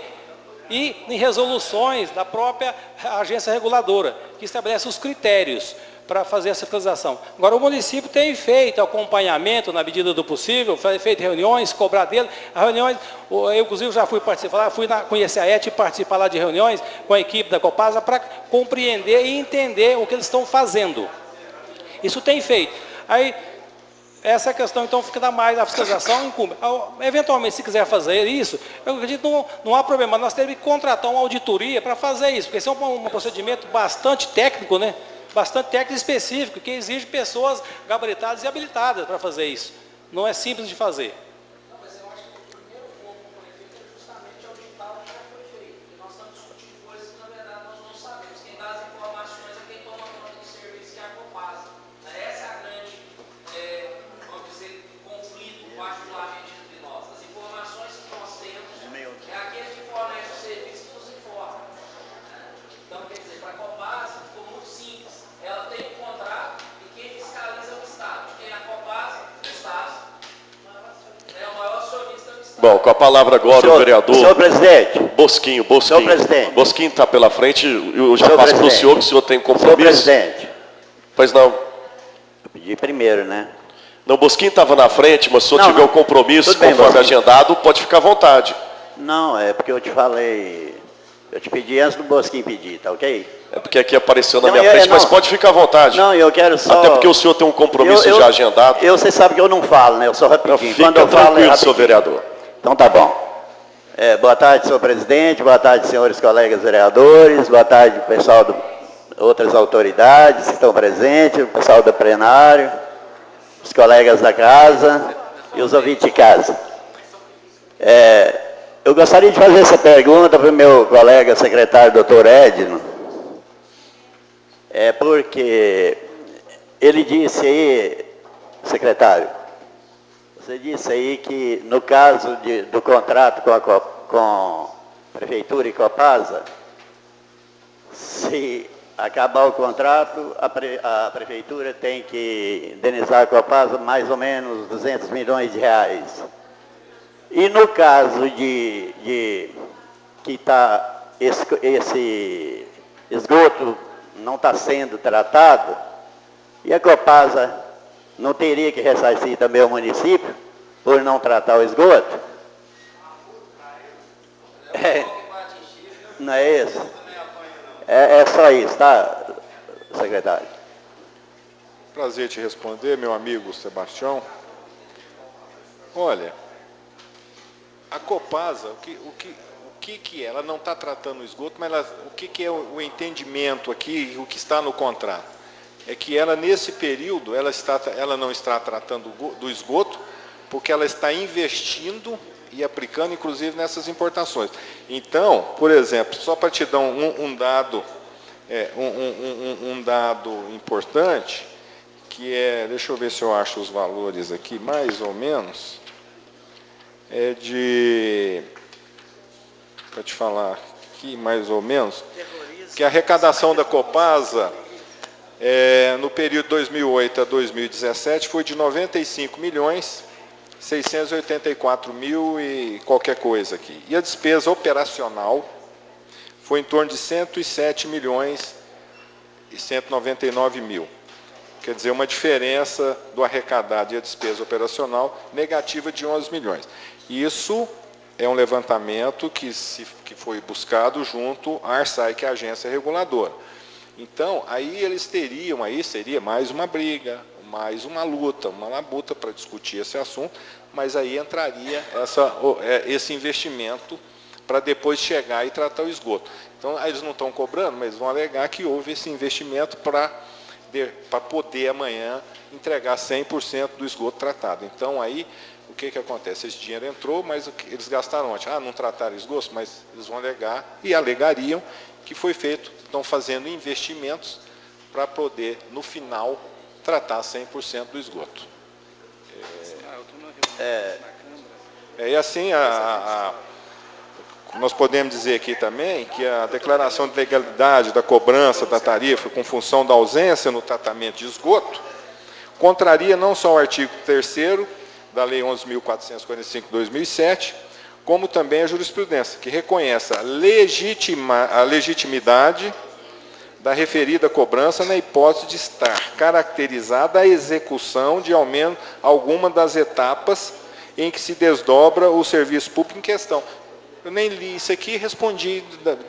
e em resoluções da própria agência reguladora, que estabelece os critérios para fazer essa fiscalização. Agora, o município tem feito acompanhamento na medida do possível, feito reuniões, cobrar dele. As reuniões, eu inclusive já fui participar, conhecer a ET e participar lá de reuniões com a equipe da Copasa para compreender e entender o que eles estão fazendo. Isso tem feito. Aí, essa questão, então, fica mais a fiscalização incumbe. Eventualmente, se quiser fazer isso, eu acredito que não há problema. Nós temos que contratar uma auditoria para fazer isso, porque esse é um procedimento bastante técnico, né? Bastante técnico e específico, que exige pessoas gabaritadas e habilitadas para fazer isso. Não é simples de fazer. Mas eu acho que o primeiro foco com o prefeito é justamente auditar o que já foi feito. Porque nós estamos discutindo coisas que, na verdade, nós não sabemos. Quem dá as informações é quem toma conta do serviço, que é a Copasa. Essa é a grande, vamos dizer, conflito, particularmente entre nós. As informações que nós temos é aquele que fornece o serviço que nos informa. Então, quer dizer, para a Copasa ficou muito simples. Ela tem um contrato e quem fiscaliza é o Estado. Quem é a Copasa? O Estado. É o maior acionista do Estado. Bom, com a palavra agora o vereador... Senhor presidente. Bosquinho. Senhor presidente. Bosquinho está pela frente, eu já passo para o senhor, que o senhor tem compromisso. Senhor presidente. Pois não. Eu pedi primeiro, né? Não, Bosquinho estava na frente, mas se o senhor Não, tiver não. um compromisso, Tudo bem, conforme Bosquinho. agendado, pode ficar à vontade. Não, é porque eu te falei... Eu te pedi antes do Bosquinho pedir, tá ok? É porque aqui apareceu na Não, minha frente, mas não. pode ficar à vontade. Não, eu quero só... Até porque o senhor tem um compromisso já agendado. Você sabe que eu não falo, né? Eu sou Não, rapidinho. fica Quando eu falo, tranquilo, é senhor vereador. Então tá bom. Boa tarde, senhor presidente. Boa tarde, senhores colegas vereadores. Boa tarde, pessoal de outras autoridades que estão presentes, o pessoal do plenário, os colegas da casa e os ouvintes de casa. Eu gostaria de fazer essa pergunta para o meu colega secretário, doutor Edno, porque ele disse aí, secretário, você disse aí que no caso do contrato com a Prefeitura e Copasa, se acabar o contrato, a Prefeitura tem que indenizar a Copasa mais ou menos 200 milhões de reais. E no caso que esse esgoto não está sendo tratado, e a Copasa não teria que ressarcir também o município por não tratar o esgoto? Não é isso? É só isso, tá, secretário? Prazer te responder, meu amigo Sebastião. Olha, a Copasa, o que é? Ela não está tratando o esgoto, mas o que é o entendimento aqui, o que está no contrato? É que ela, nesse período, ela não está tratando do esgoto, porque ela está investindo e aplicando, inclusive, nessas importações. Então, por exemplo, só para te dar um dado importante, que é, deixa eu ver se eu acho os valores aqui, mais ou menos, para te falar aqui, mais ou menos, que a arrecadação da Copasa, no período 2008 a 2017, foi de 95.684.000 e qualquer coisa aqui. E a despesa operacional foi em torno de 107.199.000. Quer dizer, uma diferença do arrecadado e a despesa operacional negativa de 11 milhões. Isso é um levantamento que foi buscado junto à ARSAI, que é a agência reguladora. Então, aí eles teriam, aí seria mais uma briga, mais uma luta, uma labuta para discutir esse assunto, mas aí entraria esse investimento para depois chegar e tratar o esgoto. Então, eles não estão cobrando, mas vão alegar que houve esse investimento para poder amanhã entregar 100% do esgoto tratado. Então, aí, o que acontece? Esse dinheiro entrou, mas eles gastaram ontem. Não trataram esgoto, mas eles vão alegar e alegariam que foi feito, estão fazendo investimentos para poder, no final, tratar 100% do esgoto. E assim, nós podemos dizer aqui também que a declaração de legalidade da cobrança da tarifa com função da ausência no tratamento de esgoto contraria não só o artigo 3º da Lei 11.445/2007, como também a jurisprudência, que reconhece a legitimidade da referida cobrança na hipótese de estar caracterizada a execução de ao menos alguma das etapas em que se desdobra o serviço público em questão. Eu nem li isso aqui e respondi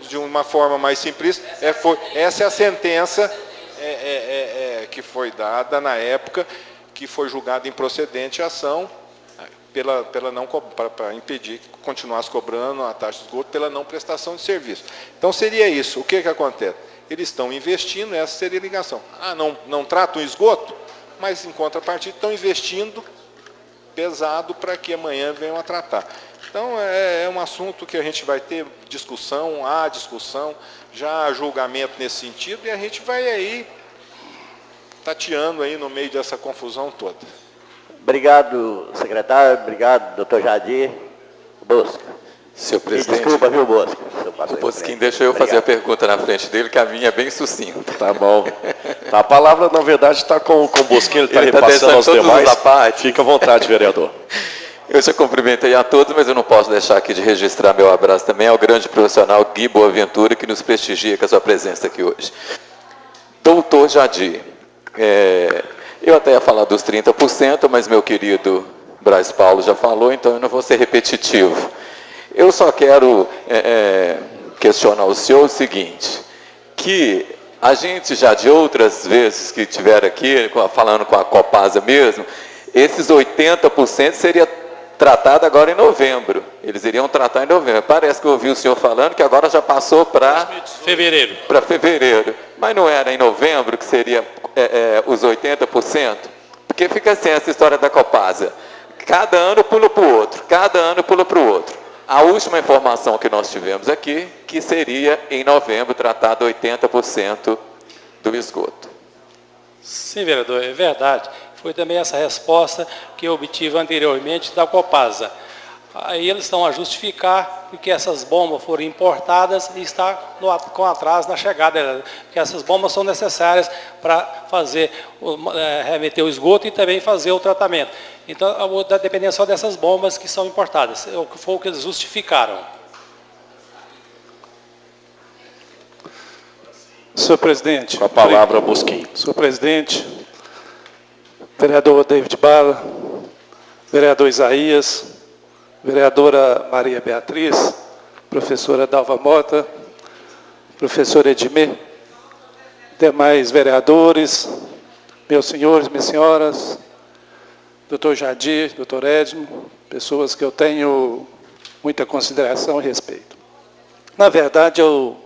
de uma forma mais simplista. Essa é a sentença que foi dada na época que foi julgada improcedente a ação para impedir que continuasse cobrando a taxa de esgoto pela não prestação de serviço. Então, seria isso. O que acontece? Eles estão investindo, essa seria a ligação. Não tratam o esgoto, mas, em contrapartida, estão investindo pesado para que amanhã venham a tratar. Então, é um assunto que a gente vai ter discussão, já há julgamento nesse sentido, e a gente vai aí tateando aí no meio dessa confusão toda. Obrigado, secretário. Obrigado, doutor Jadir Bosco. Senhor presidente. Desculpa, viu, Bosco? Bosquinho, deixa eu fazer a pergunta na frente dele, que a minha é bem sucinta. Tá bom. A palavra, na verdade, está com o Bosquinho, ele está repassando aos todos demais. à parte. Fica à vontade, vereador. Eu já cumprimentei a todos, mas eu não posso deixar aqui de registrar meu abraço também ao grande profissional Gui Boaventura, que nos prestigia com a sua presença aqui hoje. Doutor Jadir, eu até ia falar dos 30%, mas meu querido Braz Paulo já falou, então eu não vou ser repetitivo. Eu só quero questionar o senhor o seguinte, que a gente já de outras vezes que estiver aqui, falando com a Copasa mesmo, esses 80% seria tratado agora em novembro. Eles iriam tratar em novembro. Parece que eu ouvi o senhor falando que agora já passou para fevereiro. Para fevereiro. Mas não era em novembro que seria os 80%? Porque fica assim essa história da Copasa. Cada ano pula para o outro, cada ano pula para o outro. A última informação que nós tivemos aqui, que seria em novembro tratado 80% do esgoto. Sim, vereador, é verdade. Foi também essa resposta que eu obtive anteriormente da Copasa. Aí eles estão a justificar porque essas bombas foram importadas e está com atraso na chegada, porque essas bombas são necessárias para remeter o esgoto e também fazer o tratamento. Então, eu vou depender só dessas bombas que são importadas. Foi o que eles justificaram. Senhor presidente. Com a palavra, Bosquinho. Senhor presidente, vereador David Bala, vereador Isaías, vereadora Maria Beatriz, professora Dalva Mota, professor Edmir, demais vereadores, meus senhores, minhas senhoras, doutor Jadir, doutor Edmo, pessoas que eu tenho muita consideração e respeito. Na verdade, eu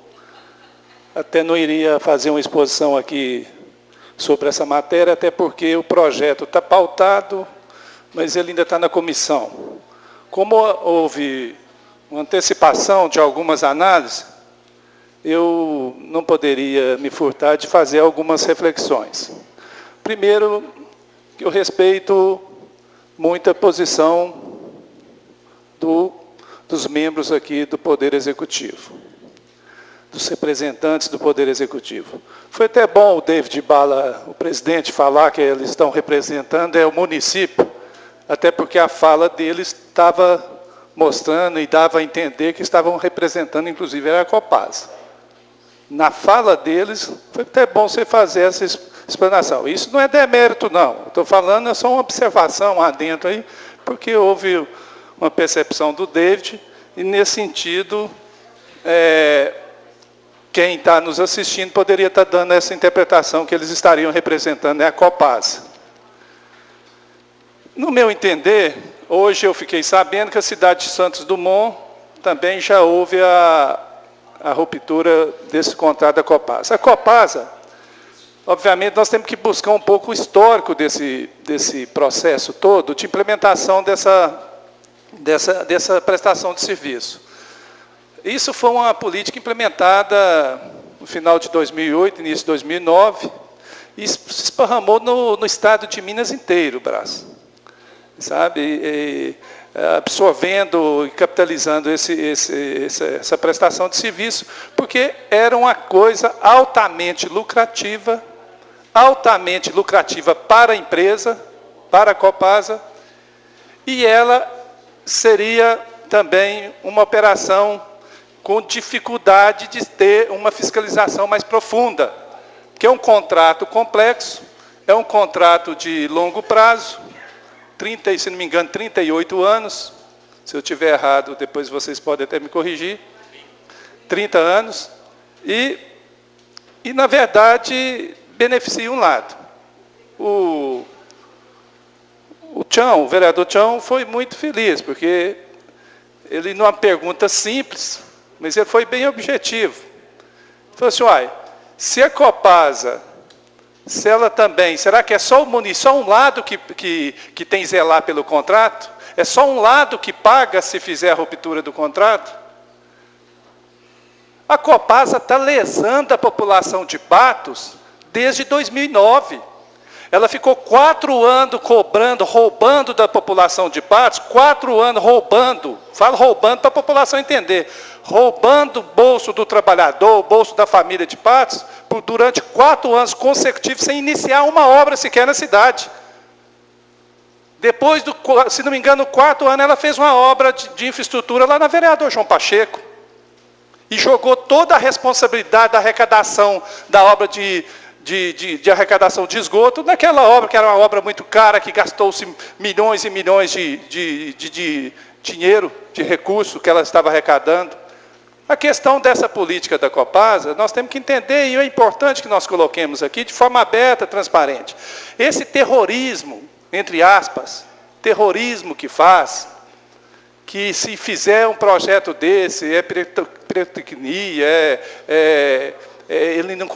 até não iria fazer uma exposição aqui sobre essa matéria, até porque o projeto está pautado, mas ele ainda está na comissão. Como houve uma antecipação de algumas análises, eu não poderia me furtar de fazer algumas reflexões. Primeiro, que eu respeito muito a posição dos membros aqui do Poder Executivo, dos representantes do Poder Executivo. Foi até bom o David Bala, o presidente, falar que eles estão representando o município, até porque a fala deles estava mostrando e dava a entender que estavam representando, inclusive, a Copasa. Na fala deles, foi até bom você fazer essa explanação. Isso não é demérito, não. Estou falando, é só uma observação lá dentro, aí, porque houve uma percepção do David e, nesse sentido, quem está nos assistindo poderia estar dando essa interpretação que eles estariam representando, a Copasa. No meu entender, hoje eu fiquei sabendo que a cidade de Santos Dumont também já houve a ruptura desse contrato da Copasa. A Copasa, obviamente, nós temos que buscar um pouco o histórico desse processo todo de implementação dessa prestação de serviço. Isso foi uma política implementada no final de 2008, início de 2009, e se esparramou no estado de Minas inteiro, Brás. Sabe? Absorvendo e capitalizando essa prestação de serviço, porque era uma coisa altamente lucrativa para a empresa, para a Copasa, e ela seria também uma operação com dificuldade de ter uma fiscalização mais profunda, porque é um contrato complexo, é um contrato de longo prazo, se não me engano, 38 anos, se eu estiver errado, depois vocês podem até me corrigir, 30 anos, e na verdade, beneficia um lado. O vereador Tchão, foi muito feliz, porque ele, numa pergunta simples, mas ele foi bem objetivo. Ele falou assim, se a Copasa, se ela também, será que é só um lado que tem que zelar pelo contrato? É só um lado que paga se fizer a ruptura do contrato? A Copasa está lesando a população de Patos desde 2009. Ela ficou 4 anos roubando da população de Patos, 4 anos roubando, falo roubando para a população entender, roubando o bolso do trabalhador, o bolso da família de Patos, durante 4 anos consecutivos, sem iniciar uma obra sequer na cidade. Depois, se não me engano, no 4º ano, ela fez uma obra de infraestrutura lá na vereador João Pacheco, e jogou toda a responsabilidade da arrecadação da obra de arrecadação de esgoto, naquela obra, que era uma obra muito cara, que gastou-se milhões e milhões de dinheiro, de recurso que ela estava arrecadando. A questão dessa política da Copasa, nós temos que entender, e é importante que nós coloquemos aqui, de forma aberta, transparente. Esse terrorismo, entre aspas, terrorismo que faz, que se fizer um projeto desse, é pirotecnia, ele não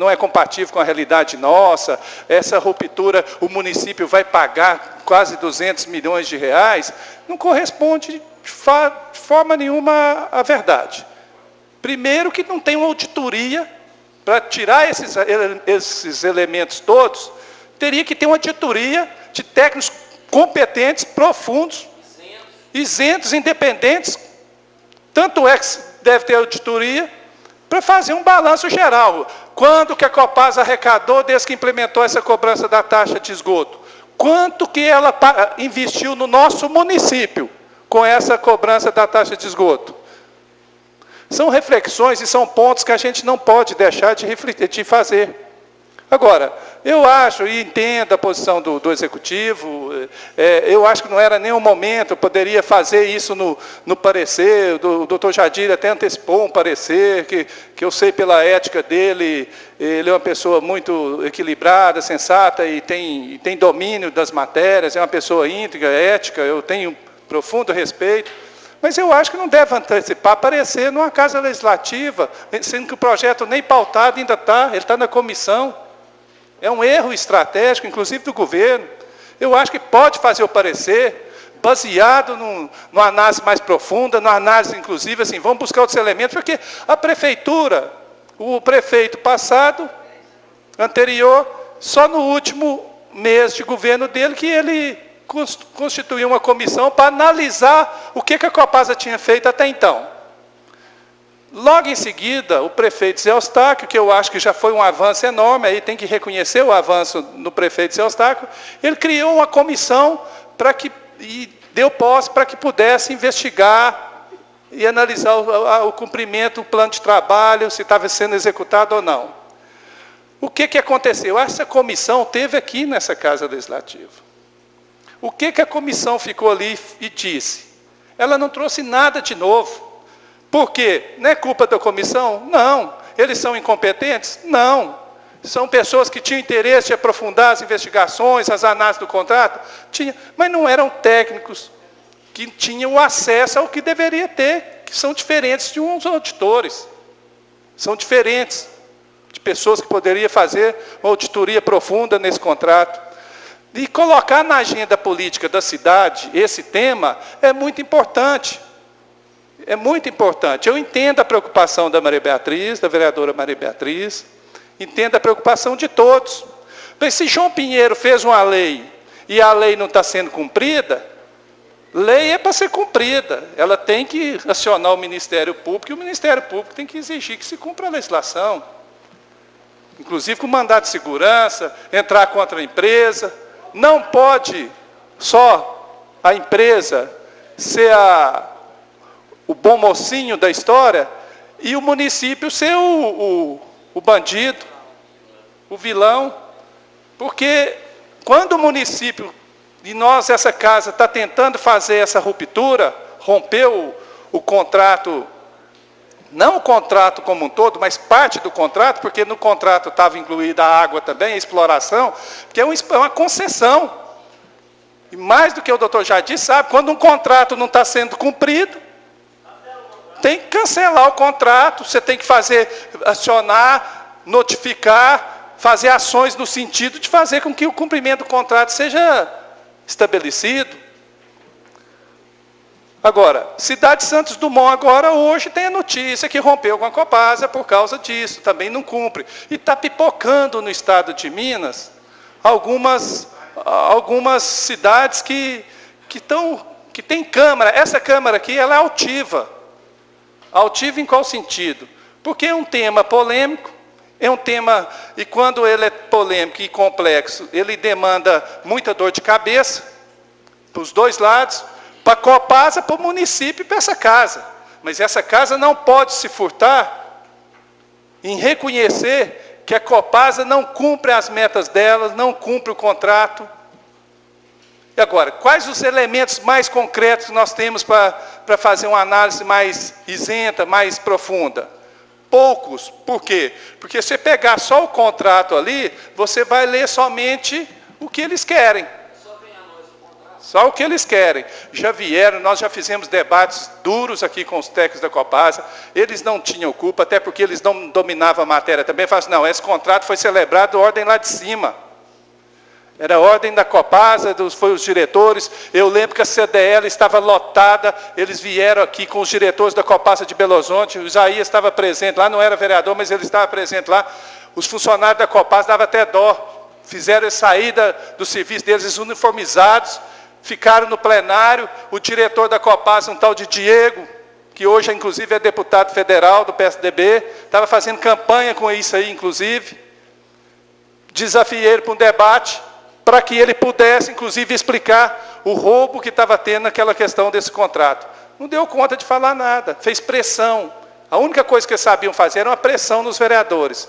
é compatível com a realidade nossa, essa ruptura, o município vai pagar quase 200 milhões de reais, não corresponde de forma nenhuma à verdade. Primeiro que não tem uma auditoria, para tirar esses elementos todos, teria que ter uma auditoria de técnicos competentes, profundos, isentos, independentes, tanto é que deve ter auditoria, para fazer um balanço geral. Quando que a Copasa arrecadou desde que implementou essa cobrança da taxa de esgoto? Quanto que ela investiu no nosso município com essa cobrança da taxa de esgoto? São reflexões e são pontos que a gente não pode deixar de refletir, de fazer. Agora, eu acho e entendo a posição do Executivo, eu acho que não era nem o momento, eu poderia fazer isso no parecer, o doutor Jadir até antecipou um parecer, que eu sei pela ética dele, ele é uma pessoa muito equilibrada, sensata e tem domínio das matérias, é uma pessoa íntegra, ética, eu tenho profundo respeito, mas eu acho que não deve antecipar parecer numa casa legislativa, sendo que o projeto nem pautado ainda está, ele está na comissão. É um erro estratégico, inclusive do governo. Eu acho que pode fazer o parecer, baseado numa análise mais profunda, numa análise, inclusive, assim, vamos buscar outros elementos, porque a prefeitura, o prefeito passado, anterior, só no último mês de governo dele, que ele constituiu uma comissão para analisar o que a Copasa tinha feito até então. Logo em seguida, o prefeito Zé Eustáquio, que eu acho que já foi um avanço enorme, aí tem que reconhecer o avanço no prefeito Zé Eustáquio, ele criou uma comissão e deu posse para que pudesse investigar e analisar o cumprimento, o plano de trabalho, se estava sendo executado ou não. O que aconteceu? Essa comissão teve aqui nessa Casa Legislativa. O que a comissão ficou ali e disse? Ela não trouxe nada de novo. Por quê? Não é culpa da comissão? Não. Eles são incompetentes? Não. São pessoas que tinham interesse de aprofundar as investigações, as análises do contrato? Tinha, mas não eram técnicos que tinham acesso ao que deveria ter, que são diferentes de uns auditores. São diferentes de pessoas que poderiam fazer uma auditoria profunda nesse contrato. E colocar na agenda política da cidade esse tema é muito importante. É muito importante. Eu entendo a preocupação da Maria Beatriz, da vereadora Maria Beatriz, entendo a preocupação de todos. Mas se João Pinheiro fez uma lei e a lei não está sendo cumprida, lei é para ser cumprida. Ela tem que acionar o Ministério Público e o Ministério Público tem que exigir que se cumpra a legislação. Inclusive com mandado de segurança, entrar contra a empresa. Não pode só a empresa ser o bom mocinho da história e o município ser o bandido, o vilão. Porque quando o município, e nós, essa casa, está tentando fazer essa ruptura, romper o contrato, não o contrato como um todo, mas parte do contrato, porque no contrato estava incluída a água também, a exploração, que é uma concessão. E mais do que o doutor já disse, sabe, quando um contrato não está sendo cumprido, tem que cancelar o contrato, você tem que acionar, notificar, fazer ações no sentido de fazer com que o cumprimento do contrato seja estabelecido. Agora, Cidade Santos Dumont agora, hoje, tem a notícia que rompeu com a Copasa por causa disso, também não cumpre. E está pipocando no estado de Minas algumas cidades que têm câmara. Essa câmara aqui, ela é altiva. Altiva em qual sentido? Porque é um tema polêmico, é um tema, e quando ele é polêmico e complexo, ele demanda muita dor de cabeça, para os dois lados, para a Copasa, para o município e para essa casa. Mas essa casa não pode se furtar em reconhecer que a Copasa não cumpre as metas dela, não cumpre o contrato. E agora, quais os elementos mais concretos que nós temos para fazer uma análise mais isenta, mais profunda? Poucos. Por quê? Porque se você pegar só o contrato ali, você vai ler somente o que eles querem. Só o que eles querem. Já vieram, nós já fizemos debates duros aqui com os técnicos da Copasa, eles não tinham culpa, até porque eles não dominavam a matéria também. Falaram assim, não, esse contrato foi celebrado ordem lá de cima. Era a ordem da Copasa, foi os diretores. Eu lembro que a CDL estava lotada, eles vieram aqui com os diretores da Copasa de Belo Horizonte, o Isaías estava presente lá, não era vereador, mas ele estava presente lá. Os funcionários da Copasa davam até dó, fizeram a saída do serviço deles uniformizados, ficaram no plenário, o diretor da Copasa, um tal de Diego, que hoje inclusive é deputado federal do PSDB, estava fazendo campanha com isso aí, inclusive. Desafiei ele para um debate, para que ele pudesse, inclusive, explicar o roubo que estava tendo naquela questão desse contrato. Não deu conta de falar nada, fez pressão. A única coisa que eles sabiam fazer era uma pressão nos vereadores.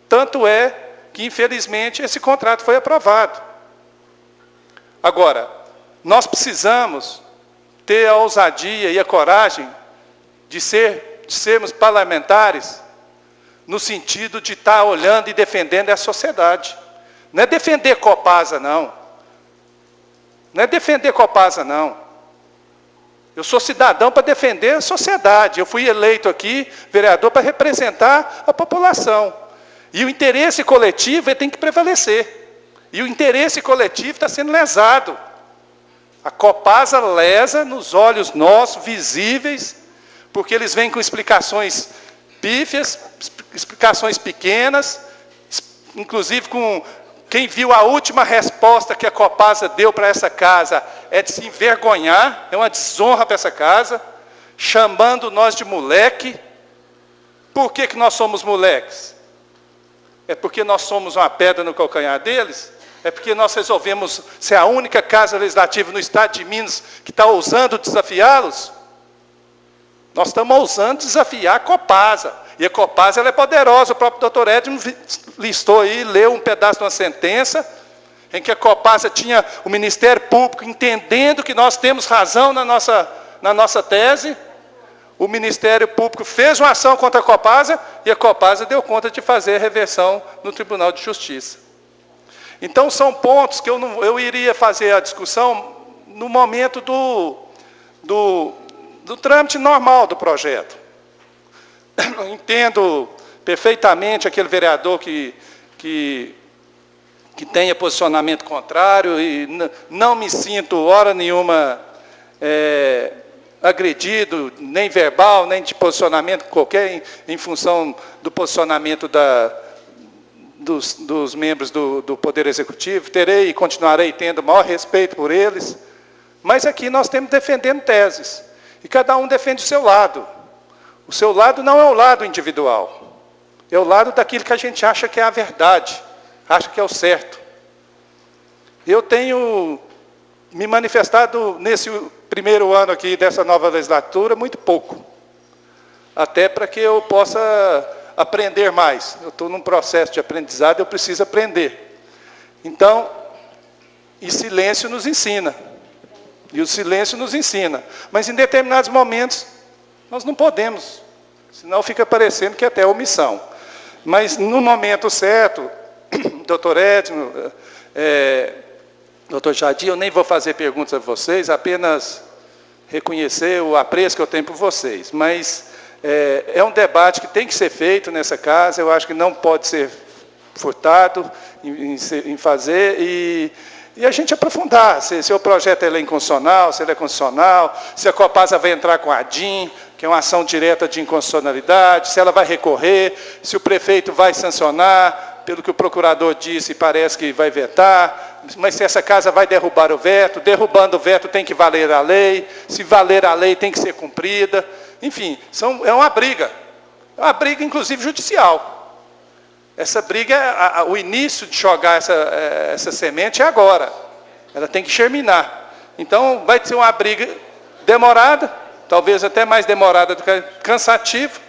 Tanto é que, infelizmente, esse contrato foi aprovado. Agora, nós precisamos ter a ousadia e a coragem de sermos parlamentares no sentido de estar olhando e defendendo a sociedade. Não é defender Copasa, não. Não é defender Copasa, não. Eu sou cidadão para defender a sociedade. Eu fui eleito aqui, vereador, para representar a população. E o interesse coletivo tem que prevalecer. E o interesse coletivo está sendo lesado. A Copasa lesa nos olhos nossos, visíveis, porque eles vêm com explicações pífias, explicações pequenas, inclusive com... Quem viu a última resposta que a Copasa deu para essa casa é de se envergonhar, é uma desonra para essa casa, chamando nós de moleque. Por que nós somos moleques? É porque nós somos uma pedra no calcanhar deles? É porque nós resolvemos ser a única casa legislativa no estado de Minas que está ousando desafiá-los? Nós estamos ousando desafiar a Copasa. E a Copasa ela é poderosa. O próprio doutor Edmo listou aí, leu um pedaço de uma sentença, em que a Copasa tinha o Ministério Público entendendo que nós temos razão na nossa na nossa tese, o Ministério Público fez uma ação contra a Copasa e a Copasa deu conta de fazer a reversão no Tribunal de Justiça. Então, são pontos que eu iria fazer a discussão no momento do trâmite normal do projeto. Eu entendo perfeitamente aquele vereador que tenha posicionamento contrário e não me sinto, hora nenhuma, agredido, nem verbal, nem de posicionamento qualquer, em função do posicionamento dos membros do Poder Executivo. Terei e continuarei tendo o maior respeito por eles, mas aqui nós temos defendendo teses, e cada um defende o seu lado. O seu lado não é o lado individual, é o lado daquilo que a gente acha que é a verdade, acha que é o certo. Eu tenho me manifestado nesse primeiro ano aqui dessa nova legislatura muito pouco, até para que eu possa aprender mais. Eu estou num processo de aprendizado, eu preciso aprender. Então, e silêncio nos ensina. E o silêncio nos ensina. Mas em determinados momentos, nós não podemos, senão fica parecendo que é até omissão. Mas no momento certo, doutor Edno, doutor Jadir, eu nem vou fazer perguntas a vocês, apenas reconhecer o apreço que eu tenho por vocês. Mas é um debate que tem que ser feito nessa casa, eu acho que não pode ser furtado em fazer, e a gente aprofundar, se o projeto é inconstitucional, se ele é constitucional, se a Copasa vai entrar com a ADIM, que é uma ação direta de inconstitucionalidade, se ela vai recorrer, se o prefeito vai sancionar, pelo que o procurador disse, parece que vai vetar, mas se essa casa vai derrubar o veto, derrubando o veto tem que valer a lei, se valer a lei tem que ser cumprida, enfim, é uma briga inclusive judicial. Essa briga, o início de jogar essa semente é agora, ela tem que germinar. Então, vai ser uma briga demorada, talvez até mais demorada do que cansativa,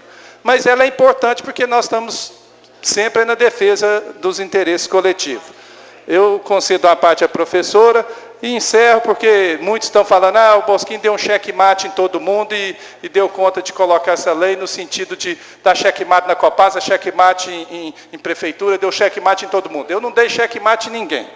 mas ela é importante porque nós estamos sempre na defesa dos interesses coletivos. Eu concedo uma parte à professora e encerro porque muitos estão falando, o Bosquim deu um checkmate em todo mundo e deu conta de colocar essa lei no sentido de dar checkmate na Copasa, checkmate em prefeitura, deu checkmate em todo mundo. Eu não dei checkmate em ninguém.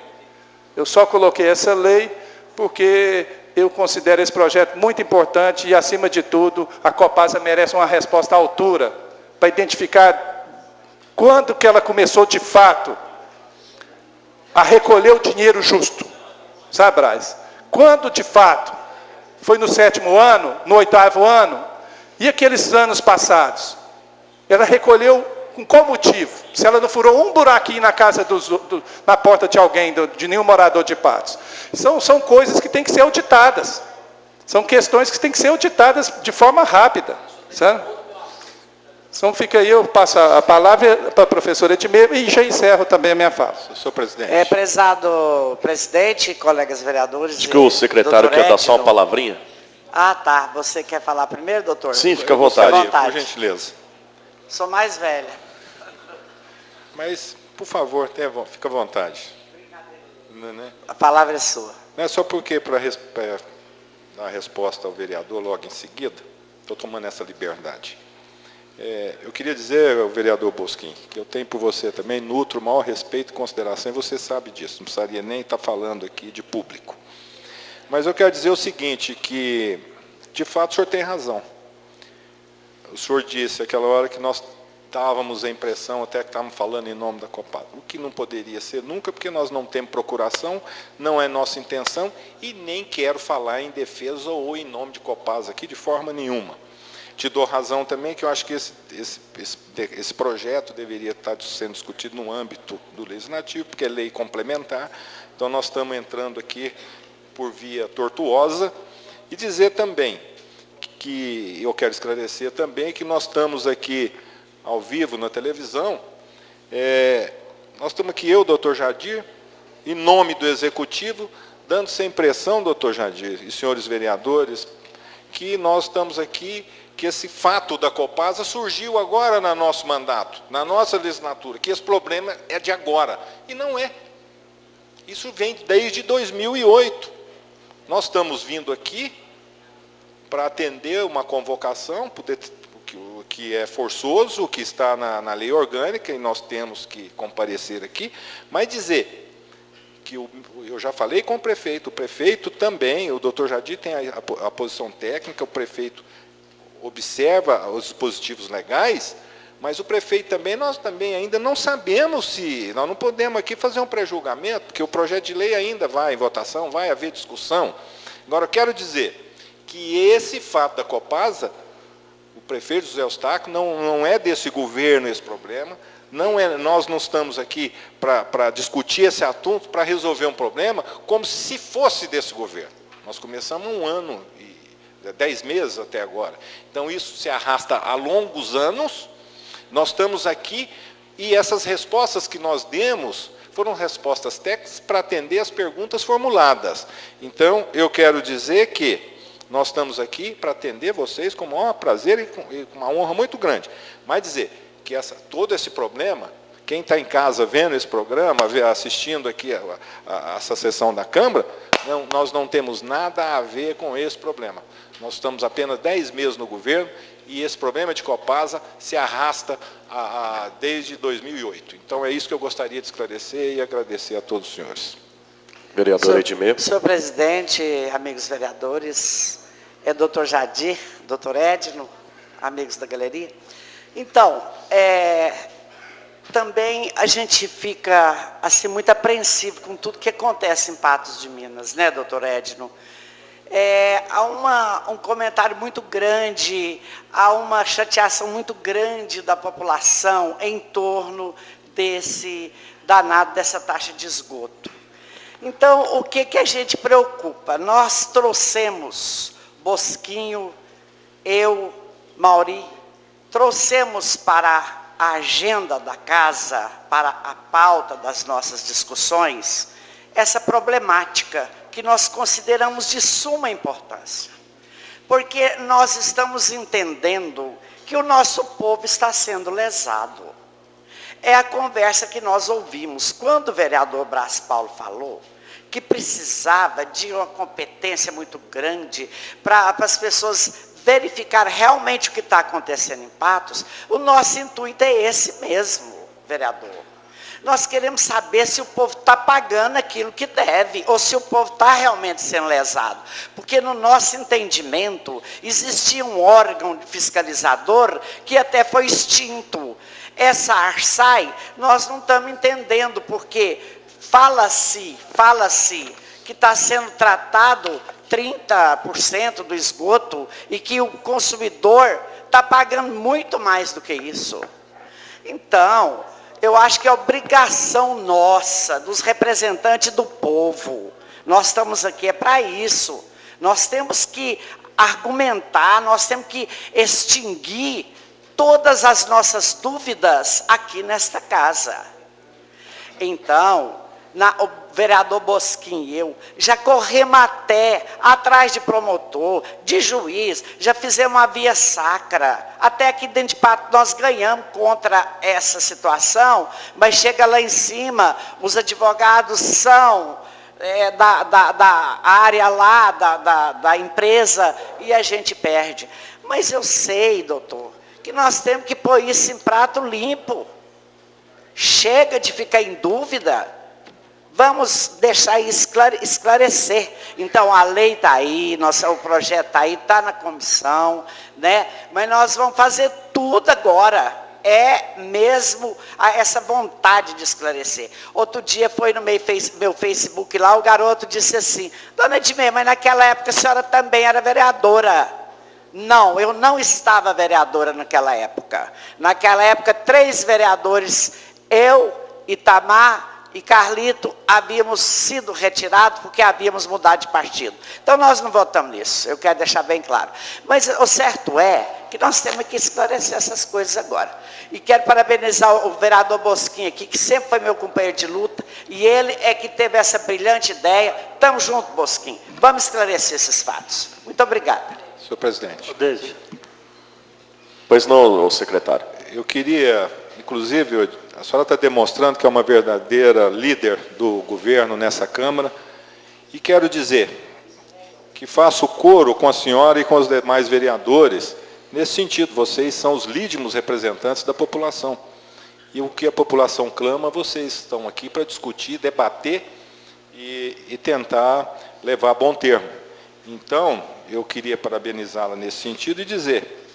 Eu só coloquei essa lei porque eu considero esse projeto muito importante e, acima de tudo, a Copasa merece uma resposta à altura para identificar quando que ela começou, de fato, a recolher o dinheiro justo. Sabe, Braz? Quando, de fato, foi no 7º ano, no 8º ano, e aqueles anos passados? Ela recolheu com qual motivo? Se ela não furou um buraquinho na casa, na porta de alguém, de nenhum morador de Patos. São coisas que têm que ser auditadas. São questões que têm que ser auditadas de forma rápida. Sabe? Então, fica aí, eu passo a palavra para a professora Edmeia e já encerro também a minha fala. Senhor presidente. Prezado presidente, colegas vereadores... Acho que o secretário quer dar só uma palavrinha. Ah, tá. Você quer falar primeiro, doutor? Sim, fica à vontade. Por gentileza. Sou mais velha. Mas, por favor, fica à vontade. A palavra é sua. Não é só porque, para dar a resposta ao vereador logo em seguida, estou tomando essa liberdade. Eu queria dizer ao vereador Bosquim que eu tenho por você também, nutro o maior respeito e consideração, e você sabe disso, não precisaria nem estar falando aqui de público. Mas eu quero dizer o seguinte, que, de fato, o senhor tem razão. O senhor disse aquela hora que nós dávamos a impressão, até que estávamos falando em nome da Copasa, o que não poderia ser nunca, porque nós não temos procuração, não é nossa intenção, e nem quero falar em defesa ou em nome de Copasa aqui de forma nenhuma. Te dou razão também que eu acho que esse projeto deveria estar sendo discutido no âmbito do Legislativo, porque é lei complementar, então nós estamos entrando aqui por via tortuosa, e dizer também que eu quero esclarecer também que nós estamos aqui ao vivo na televisão, nós estamos aqui, eu, doutor Jadir, em nome do Executivo, dando essa impressão, doutor Jadir e senhores vereadores, que nós estamos aqui, que esse fato da Copasa surgiu agora no nosso mandato, na nossa legislatura, que esse problema é de agora. E não é. Isso vem desde 2008. Nós estamos vindo aqui para atender uma convocação, que é forçoso, que está na lei orgânica, e nós temos que comparecer aqui, mas dizer que eu já falei com o prefeito também, o doutor Jadir tem a posição técnica, o prefeito observa os dispositivos legais, mas o prefeito também, nós também ainda não sabemos se, nós não podemos aqui fazer um pré-julgamento, porque o projeto de lei ainda vai em votação, vai haver discussão. Agora, eu quero dizer que esse fato da Copasa, o prefeito José Eustáquio, não é desse governo esse problema, nós não estamos aqui para discutir esse assunto, para resolver um problema, como se fosse desse governo. Nós começamos 1 ano e 10 meses até agora. Então, isso se arrasta há longos anos. Nós estamos aqui e essas respostas que nós demos foram respostas técnicas para atender as perguntas formuladas. Então, eu quero dizer que nós estamos aqui para atender vocês com o maior prazer e com uma honra muito grande. Mas dizer que todo esse problema, quem está em casa vendo esse programa, assistindo aqui essa sessão da Câmara, nós não temos nada a ver com esse problema. Nós estamos apenas 10 meses no governo e esse problema de Copasa se arrasta desde 2008. Então, é isso que eu gostaria de esclarecer e agradecer a todos os senhores. Vereador Edmê. Senhor presidente, amigos vereadores, doutor Jadir, doutor Edno, amigos da galeria. Então, também a gente fica assim, muito apreensivo com tudo que acontece em Patos de Minas, né, doutor Edno? Há um comentário muito grande, há uma chateação muito grande da população em torno desse danado, dessa taxa de esgoto. Então, o que a gente preocupa? Nós trouxemos, Bosquinho, eu, Mauri, trouxemos para a agenda da casa, para a pauta das nossas discussões, essa problemática que nós consideramos de suma importância. Porque nós estamos entendendo que o nosso povo está sendo lesado. É a conversa que nós ouvimos. Quando o vereador Brás Paulo falou que precisava de uma competência muito grande para as pessoas verificar realmente o que está acontecendo em Patos, o nosso intuito é esse mesmo, vereador. Nós queremos saber se o povo está pagando aquilo que deve, ou se o povo está realmente sendo lesado. Porque no nosso entendimento, existia um órgão fiscalizador que até foi extinto. Essa ARSAI, nós não estamos entendendo, porque fala-se que está sendo tratado 30% do esgoto e que o consumidor está pagando muito mais do que isso. Então, eu acho que é obrigação nossa, dos representantes do povo. Nós estamos aqui para isso. Nós temos que argumentar, nós temos que extinguir todas as nossas dúvidas aqui nesta casa. Então, o vereador Bosquim e eu já corremos até atrás de promotor, de juiz, já fizemos uma via sacra, até aqui dentro de Patos nós ganhamos contra essa situação, mas chega lá em cima, os advogados são da área lá, da empresa, e a gente perde. Mas eu sei, doutor, que nós temos que pôr isso em prato limpo. Chega de ficar em dúvida. Vamos deixar esclarecer. Então, a lei está aí, o projeto está aí, está na comissão, né? Mas nós vamos fazer tudo agora. É mesmo essa vontade de esclarecer. Outro dia foi no meu Facebook lá, o garoto disse assim, dona Edmê, mas naquela época a senhora também era vereadora. Não, eu não estava vereadora naquela época. Naquela época, 3 vereadores, eu, Itamar e Carlito, havíamos sido retirados porque havíamos mudado de partido. Então, nós não votamos nisso, eu quero deixar bem claro. Mas o certo é que nós temos que esclarecer essas coisas agora. E quero parabenizar o vereador Bosquim aqui, que sempre foi meu companheiro de luta, e ele é que teve essa brilhante ideia. Estamos juntos, Bosquim. Vamos esclarecer esses fatos. Muito obrigado. Senhor presidente. Pois não, secretário. Eu queria, inclusive, a senhora está demonstrando que é uma verdadeira líder do governo nessa Câmara, e quero dizer que que faço coro com a senhora e com os demais vereadores. Nesse sentido, vocês são os legítimos representantes da população. E o que a população clama, vocês estão aqui para discutir, debater e tentar levar a bom termo. Então, eu queria parabenizá-la nesse sentido e dizer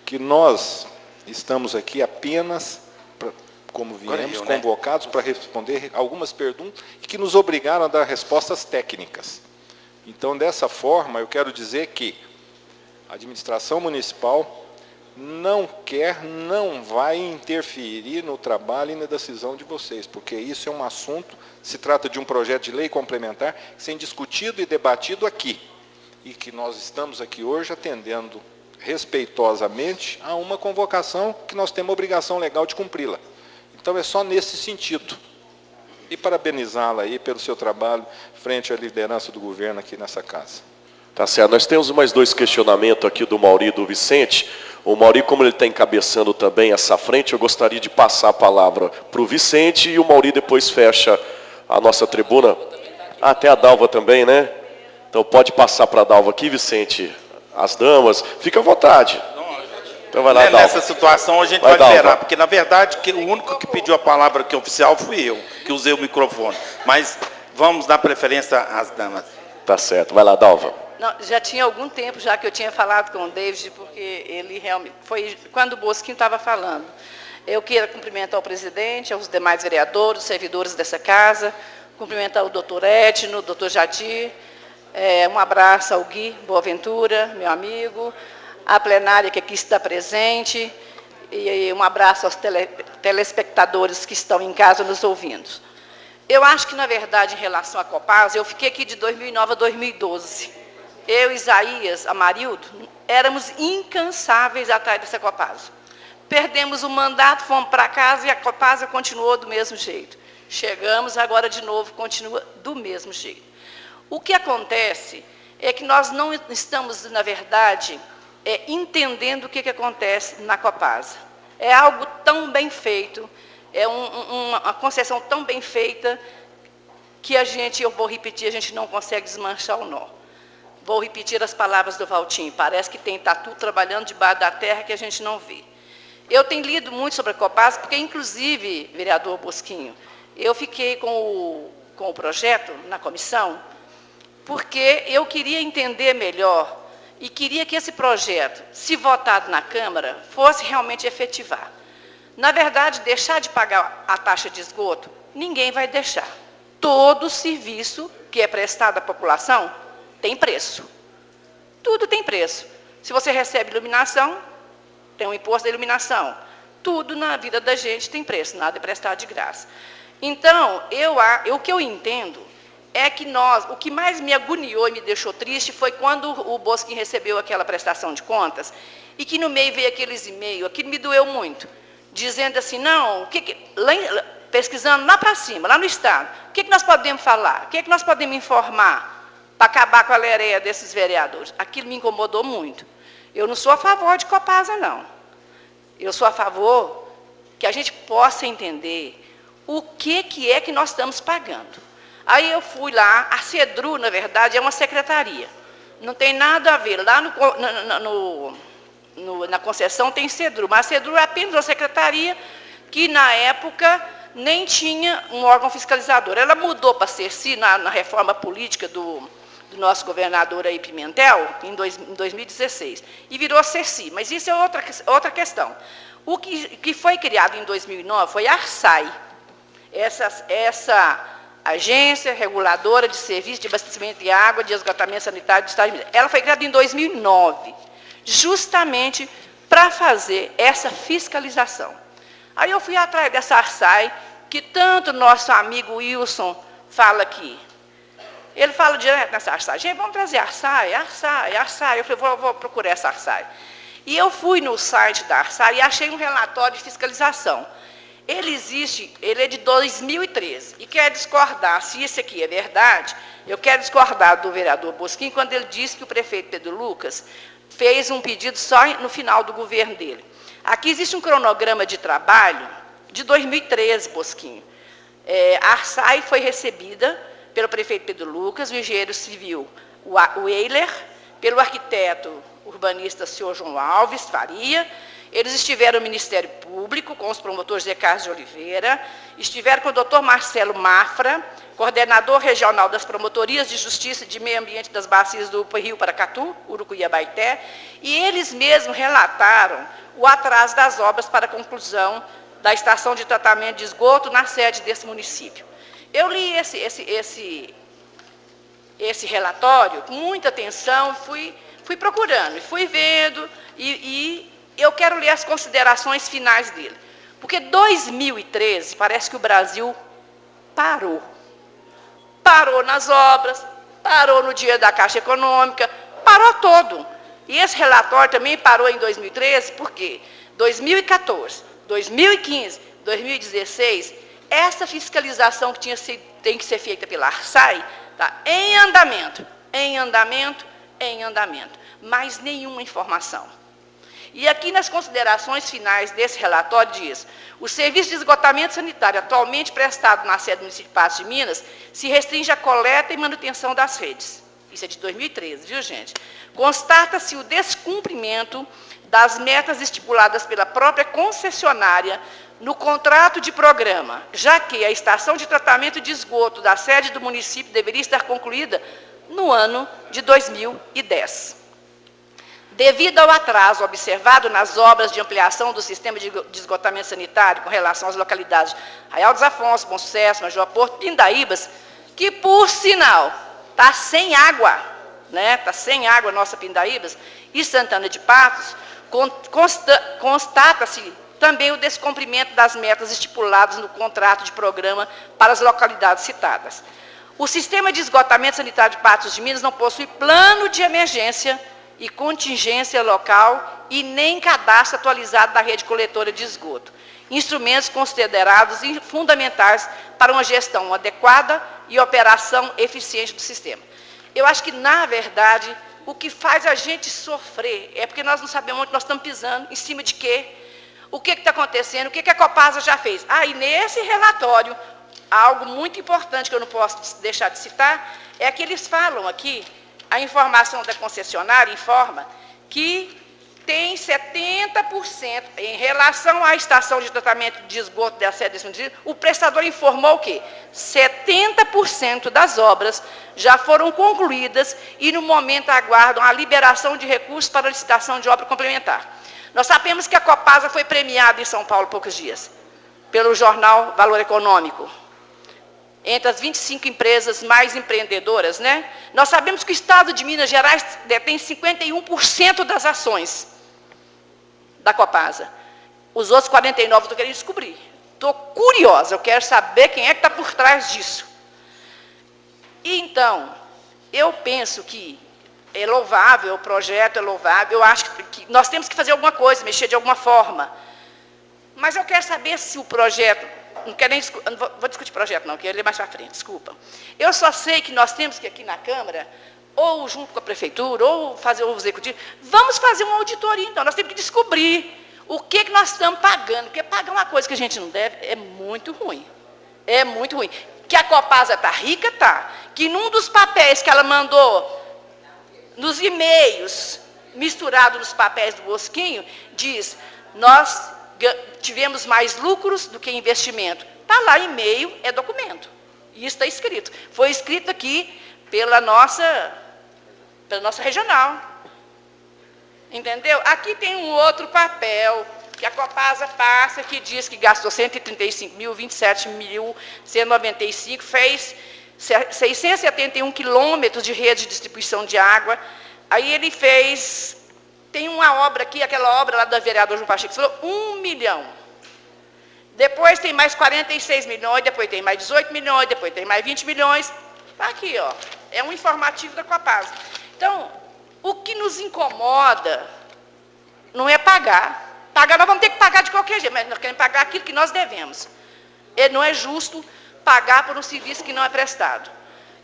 que nós estamos aqui apenas, como viemos convocados, para responder algumas perguntas e que nos obrigaram a dar respostas técnicas. Então, dessa forma, eu quero dizer que a administração municipal não quer, não vai interferir no trabalho e na decisão de vocês, porque isso é um assunto, se trata de um projeto de lei complementar, sendo discutido e debatido aqui, e que nós estamos aqui hoje atendendo respeitosamente a uma convocação que nós temos a obrigação legal de cumpri-la. Então, é só nesse sentido. E parabenizá-la aí pelo seu trabalho frente à liderança do governo aqui nessa casa. Tá certo. Nós temos mais dois questionamentos aqui do Mauri e do Vicente. O Mauri, como ele está encabeçando também essa frente, eu gostaria de passar a palavra para o Vicente e o Mauri depois fecha a nossa tribuna. Até a Dalva também, né? Então pode passar para a Dalva aqui, Vicente. As damas, fica à vontade. Então vai lá, Dalva. Nessa situação a gente vai esperar, porque na verdade o único que pediu a palavra aqui oficial fui eu, que usei o microfone. Mas vamos dar preferência às damas. Tá certo, vai lá, Dalva. Não, já tinha algum tempo já que eu tinha falado com o David, porque ele realmente, foi quando o Bosquinho estava falando. Eu quero cumprimentar o presidente, os demais vereadores, os servidores dessa casa, cumprimentar o doutor Etno, o doutor Jadir, um abraço ao Gui Boaventura, meu amigo, a plenária que aqui está presente, e um abraço aos telespectadores que estão em casa nos ouvindo. Eu acho que, na verdade, em relação à Copasa, eu fiquei aqui de 2009 a 2012. Eu, Isaías, Amarildo, éramos incansáveis atrás dessa Copasa. Perdemos o mandato, fomos para casa e a Copasa continuou do mesmo jeito. Chegamos, agora de novo, continua do mesmo jeito. O que acontece é que nós não estamos, na verdade, entendendo o que acontece na Copasa. É algo tão bem feito, é uma concessão tão bem feita, que eu vou repetir, a gente não consegue desmanchar o nó. Vou repetir as palavras do Valtinho, parece que tem tatu trabalhando debaixo da terra que a gente não vê. Eu tenho lido muito sobre a Copasa, porque, inclusive, vereador Bosquinho, eu fiquei com o projeto na comissão, porque eu queria entender melhor e queria que esse projeto, se votado na Câmara, fosse realmente efetivar. Na verdade, deixar de pagar a taxa de esgoto, ninguém vai deixar. Todo serviço que é prestado à população tem preço. Tudo tem preço. Se você recebe iluminação, tem um imposto da iluminação. Tudo na vida da gente tem preço, nada é prestado de graça. Então, o que eu entendo é que o que mais me agoniou e me deixou triste foi quando o Bosquinho recebeu aquela prestação de contas e que no meio veio aqueles e-mails, aquilo me doeu muito, dizendo assim, não, pesquisando lá para cima, lá no Estado, o que nós podemos falar, o que nós podemos informar para acabar com a lereia desses vereadores. Aquilo me incomodou muito. Eu não sou a favor de Copasa, não. Eu sou a favor que a gente possa entender o que é que nós estamos pagando. Aí eu fui lá, a CEDRU, na verdade, é uma secretaria. Não tem nada a ver. Lá na concessão tem CEDRU, mas a CEDRU é apenas uma secretaria que, na época, nem tinha um órgão fiscalizador. Ela mudou para a CERCI na reforma política do nosso governador aí, Pimentel, em 2016, e virou CERCI, mas isso é outra questão. O que foi criado em 2009 foi a ARSAI, essa Agência Reguladora de Serviços de Abastecimento de Água de Esgotamento Sanitário do Estado de Minas. Ela foi criada em 2009, justamente para fazer essa fiscalização. Aí eu fui atrás dessa ARSAI, que tanto nosso amigo Wilson fala aqui. Ele fala direto nessa ARSAI, gente, vamos trazer ARSAI. Eu falei, vou procurar essa ARSAI. E eu fui no site da ARSAI e achei um relatório de fiscalização. Ele é de 2013, e quer discordar, se isso aqui é verdade, eu quero discordar do vereador Bosquinho, quando ele disse que o prefeito Pedro Lucas fez um pedido só no final do governo dele. Aqui existe um cronograma de trabalho de 2013, Bosquinho. A ARSAI foi recebida pelo prefeito Pedro Lucas, o engenheiro civil Weiler, pelo arquiteto urbanista senhor João Alves Faria. Eles estiveram no Ministério Público, com os promotores Zé Carlos de Oliveira, estiveram com o doutor Marcelo Mafra, coordenador regional das promotorias de Justiça e de Meio Ambiente das bacias do Rio Paracatu, Urucuiabaité, e eles mesmos relataram o atraso das obras para a conclusão da estação de tratamento de esgoto na sede desse município. Eu li esse relatório com muita atenção, fui procurando, e fui vendo, e eu quero ler as considerações finais dele. Porque 2013, parece que o Brasil parou. Parou nas obras, parou no dia da Caixa Econômica, parou todo. E esse relatório também parou em 2013, porque 2014, 2015, 2016, essa fiscalização que tem que ser feita pela ARSAI, está em andamento, em andamento, em andamento. Mas nenhuma informação. E aqui nas considerações finais desse relatório diz: o serviço de esgotamento sanitário atualmente prestado na sede do município de Patos de Minas se restringe à coleta e manutenção das redes. Isso é de 2013, viu, gente? Constata-se o descumprimento das metas estipuladas pela própria concessionária no contrato de programa, já que a estação de tratamento de esgoto da sede do município deveria estar concluída no ano de 2010. Devido ao atraso observado nas obras de ampliação do sistema de esgotamento sanitário com relação às localidades Arraial dos Afonso, Bom Sucesso, Major Porto, Pindaíbas, que, por sinal, está sem água, né? Está sem água nossa Pindaíbas, e Santana de Patos, constata-se também o descumprimento das metas estipuladas no contrato de programa para as localidades citadas. O sistema de esgotamento sanitário de Patos de Minas não possui plano de emergência e contingência local e nem cadastro atualizado da rede coletora de esgoto. Instrumentos considerados fundamentais para uma gestão adequada e operação eficiente do sistema. Eu acho que, na verdade, o que faz a gente sofrer é porque nós não sabemos onde nós estamos pisando, em cima de quê, o que está acontecendo, o que a Copasa já fez. E nesse relatório, algo muito importante que eu não posso deixar de citar, é que eles falam aqui, a informação da concessionária informa que tem 70%, em relação à estação de tratamento de esgoto da sede desse município, o prestador informou o quê? 70% das obras já foram concluídas e, no momento, aguardam a liberação de recursos para a licitação de obra complementar. Nós sabemos que a Copasa foi premiada em São Paulo há poucos dias, pelo jornal Valor Econômico, entre as 25 empresas mais empreendedoras, né? Nós sabemos que o Estado de Minas Gerais detém 51% das ações da Copasa. Os outros 49% eu estou querendo descobrir. Estou curiosa, eu quero saber quem é que está por trás disso. E, então, eu penso que é louvável, o projeto é louvável, eu acho que nós temos que fazer alguma coisa, mexer de alguma forma. Mas eu quero saber se o projeto... Não quero nem não vou discutir projeto, não, que ele é mais para frente, desculpa. Eu só sei que nós temos que, aqui na Câmara, ou junto com a Prefeitura, ou fazer o Executivo, vamos fazer uma auditoria, então. Nós temos que descobrir o que nós estamos pagando, porque pagar uma coisa que a gente não deve é muito ruim. É muito ruim. Que a Copasa está rica, está. Que num dos papéis que ela mandou, nos e-mails, misturado nos papéis do Bosquinho, diz, nós tivemos mais lucros do que investimento. Está lá, e-mail, é documento. Isso está escrito. Foi escrito aqui pela nossa regional. Entendeu? Aqui tem um outro papel que a Copasa passa, que diz que gastou 135.027.195, fez 671 quilômetros de rede de distribuição de água. Aí ele fez... Tem uma obra aqui, aquela obra lá do vereador João Pacheco, que falou 1 milhão. Depois tem mais 46 milhões, depois tem mais 18 milhões, depois tem mais 20 milhões. Está aqui, ó. É um informativo da Copasa. Então, o que nos incomoda não é pagar. Pagar, nós vamos ter que pagar de qualquer jeito, mas nós queremos pagar aquilo que nós devemos. E não é justo pagar por um serviço que não é prestado.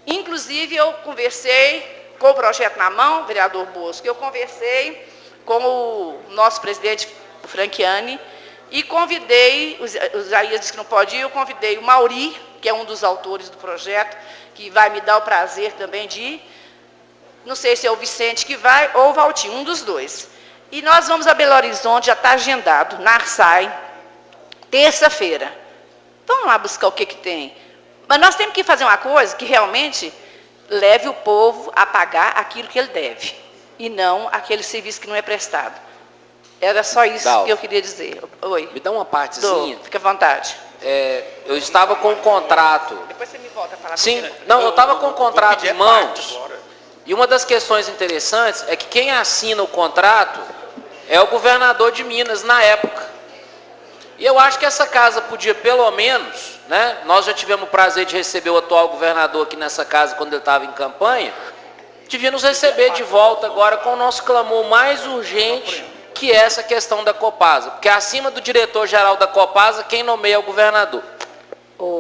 Inclusive, eu conversei com o projeto na mão, vereador Bosco, eu conversei com o nosso presidente, o Franchiani, e convidei, o Isaías disse que não pode ir, eu convidei o Mauri, que é um dos autores do projeto, que vai me dar o prazer também de ir, Não sei se é o Vicente que vai ou o Valtinho, um dos dois. E nós vamos a Belo Horizonte, já está agendado, na Arsai, terça-feira. Vamos lá buscar o que tem. Mas nós temos que fazer uma coisa que realmente leve o povo a pagar aquilo que ele deve, e não aquele serviço que não é prestado. Era só isso que eu queria dizer. Oi. Me dá uma partezinha. Fica à vontade. Eu estava com o contrato. Depois você me volta a falar. Sim, não, eu estava com o contrato em mãos. E uma das questões interessantes é que quem assina o contrato é o governador de Minas na época. E eu acho que essa casa podia, pelo menos, né? Nós já tivemos o prazer de receber o atual governador aqui nessa casa quando ele estava em campanha. Devia nos receber de volta agora com o nosso clamor mais urgente, que é essa questão da Copasa. Porque acima do diretor-geral da Copasa, quem nomeia é o governador.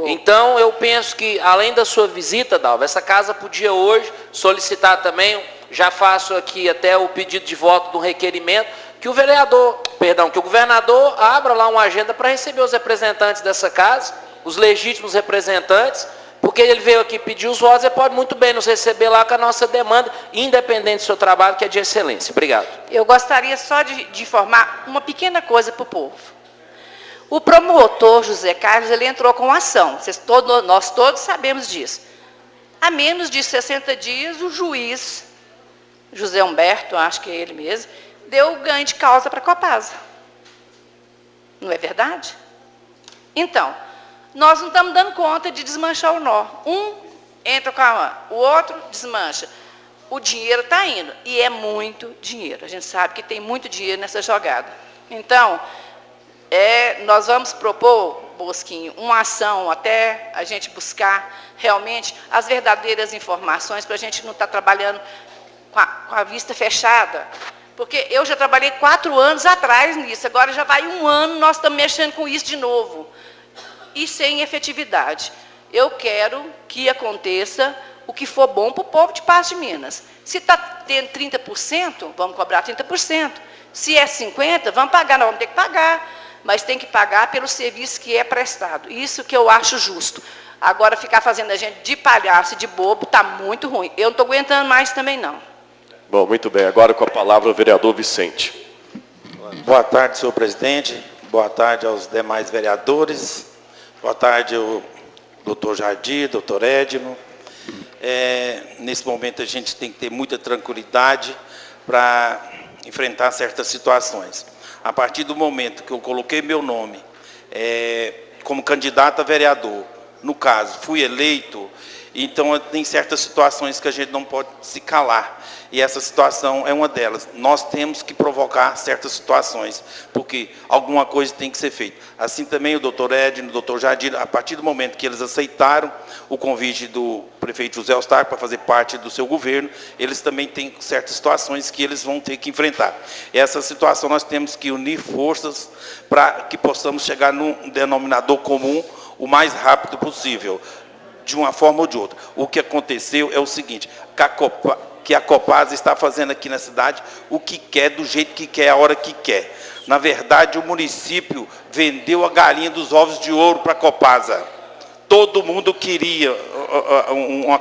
Então, eu penso que, além da sua visita, Dalva, essa casa podia hoje solicitar também, já faço aqui até o pedido de voto do requerimento, que o governador abra lá uma agenda para receber os representantes dessa casa, os legítimos representantes, porque ele veio aqui pedir os votos, ele pode muito bem nos receber lá com a nossa demanda, independente do seu trabalho, que é de excelência. Obrigado. Eu gostaria só de informar uma pequena coisa para o povo. O promotor José Carlos, ele entrou com ação, nós todos sabemos disso. Há menos de 60 dias, o juiz, José Humberto, acho que é ele mesmo, deu o ganho de causa para a Copasa. Não é verdade? Então, nós não estamos dando conta de desmanchar o nó. Um entra com a mão, o outro desmancha. O dinheiro está indo, e é muito dinheiro. A gente sabe que tem muito dinheiro nessa jogada. Então, nós vamos propor, Bosquinho, uma ação até a gente buscar realmente as verdadeiras informações, para a gente não estar trabalhando com a vista fechada. Porque eu já trabalhei 4 anos atrás nisso, agora já vai 1 ano, nós estamos mexendo com isso de novo. E sem efetividade. Eu quero que aconteça o que for bom para o povo de Patos de Minas. Se está tendo 30%, vamos cobrar 30%. Se é 50%, vamos pagar, nós vamos ter que pagar. Mas tem que pagar pelo serviço que é prestado. Isso que eu acho justo. Agora, ficar fazendo a gente de palhaço e de bobo está muito ruim. Eu não estou aguentando mais também, não. Bom, muito bem. Agora com a palavra o vereador Vicente. Boa tarde, senhor presidente. Boa tarde aos demais vereadores. Boa tarde ao doutor Jardim, doutor Edno. Nesse momento a gente tem que ter muita tranquilidade para enfrentar certas situações. A partir do momento que eu coloquei meu nome como candidato a vereador, no caso, fui eleito, então tem certas situações que a gente não pode se calar. E essa situação é uma delas. Nós temos que provocar certas situações, porque alguma coisa tem que ser feita. Assim também o doutor Edno, o doutor Jardim, a partir do momento que eles aceitaram o convite do prefeito José Eustáquio para fazer parte do seu governo, eles também têm certas situações que eles vão ter que enfrentar. Essa situação nós temos que unir forças para que possamos chegar num denominador comum o mais rápido possível, de uma forma ou de outra. O que aconteceu é o seguinte, que a Copasa está fazendo aqui na cidade o que quer, do jeito que quer, a hora que quer. Na verdade, o município vendeu a galinha dos ovos de ouro para a Copasa. Todo mundo queria uma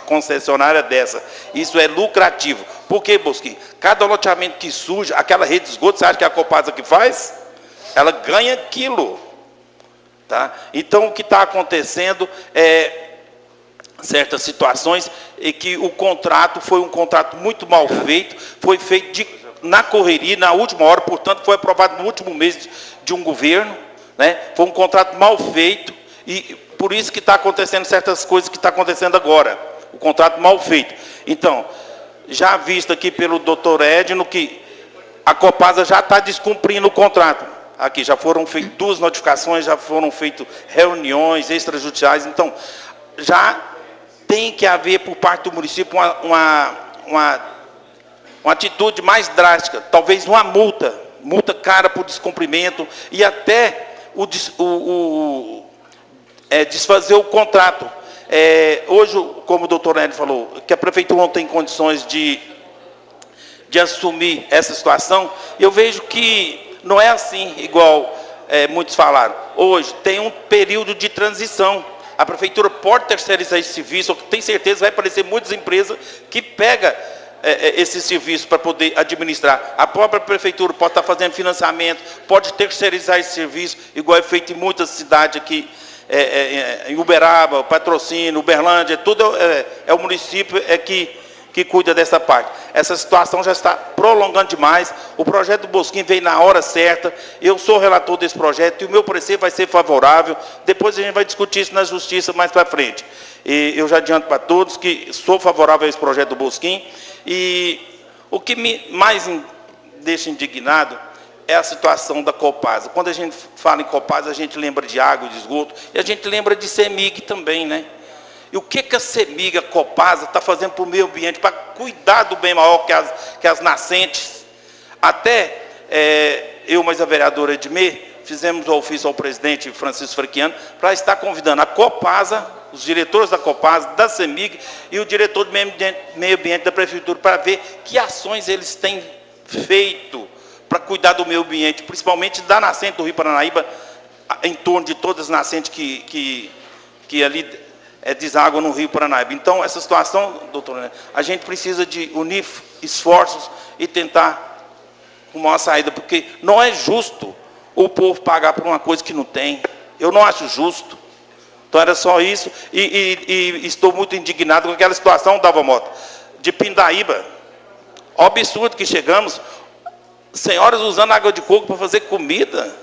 concessionária dessa. Isso é lucrativo. Por quê, Bosquinho? Cada loteamento que surge, aquela rede de esgoto, você acha que é a Copasa que faz? Ela ganha aquilo. Tá? Então, o que está acontecendo é certas situações em que o contrato foi um contrato muito mal feito, foi feito na correria, na última hora, portanto, foi aprovado no último mês de um governo, né? Foi um contrato mal feito e por isso que está acontecendo certas coisas que está acontecendo agora, o contrato mal feito. Então, já visto aqui pelo doutor Edno que a Copasa já está descumprindo o contrato. Aqui já foram feitas 2 notificações, já foram feitas reuniões extrajudiciais, então já tem que haver por parte do município uma atitude mais drástica, talvez uma multa cara por descumprimento e até desfazer o contrato. Hoje, como o doutor Nery falou, que a prefeitura não tem condições de assumir essa situação, eu vejo que não é assim, igual muitos falaram. Hoje tem um período de transição. A prefeitura pode terceirizar esse serviço, eu tenho certeza que vai aparecer muitas empresas que pegam esse serviço para poder administrar. A própria prefeitura pode estar fazendo financiamento, pode terceirizar esse serviço, igual é feito em muitas cidades aqui, em Uberaba, Patrocínio, Uberlândia, tudo é o município que cuida dessa parte. Essa situação já está prolongando demais. O projeto do Bosquim veio na hora certa. Eu sou relator desse projeto e o meu parecer vai ser favorável. Depois a gente vai discutir isso na justiça mais para frente. E eu já adianto para todos que sou favorável a esse projeto do Bosquim. E o que me mais deixa indignado é a situação da Copasa. Quando a gente fala em Copasa, a gente lembra de água e de esgoto, e a gente lembra de CEMIG também, né? E o que a CEMIG, a Copasa, está fazendo para o meio ambiente, para cuidar do bem maior que as nascentes? Até eu, mais a vereadora Edmê, fizemos o ofício ao presidente Francisco Frequiano para estar convidando a Copasa, os diretores da Copasa, da CEMIG e o diretor do meio ambiente da prefeitura, para ver que ações eles têm feito para cuidar do meio ambiente, principalmente da nascente do Rio Paranaíba, em torno de todas as nascentes que ali deságua no Rio Paranaíba. Então, essa situação, doutor, a gente precisa de unir esforços e tentar uma saída, porque não é justo o povo pagar por uma coisa que não tem. Eu não acho justo. Então, era só isso. E estou muito indignado com aquela situação, Dalva Mota, de Pindaíba. O absurdo que chegamos, senhoras usando água de coco para fazer comida.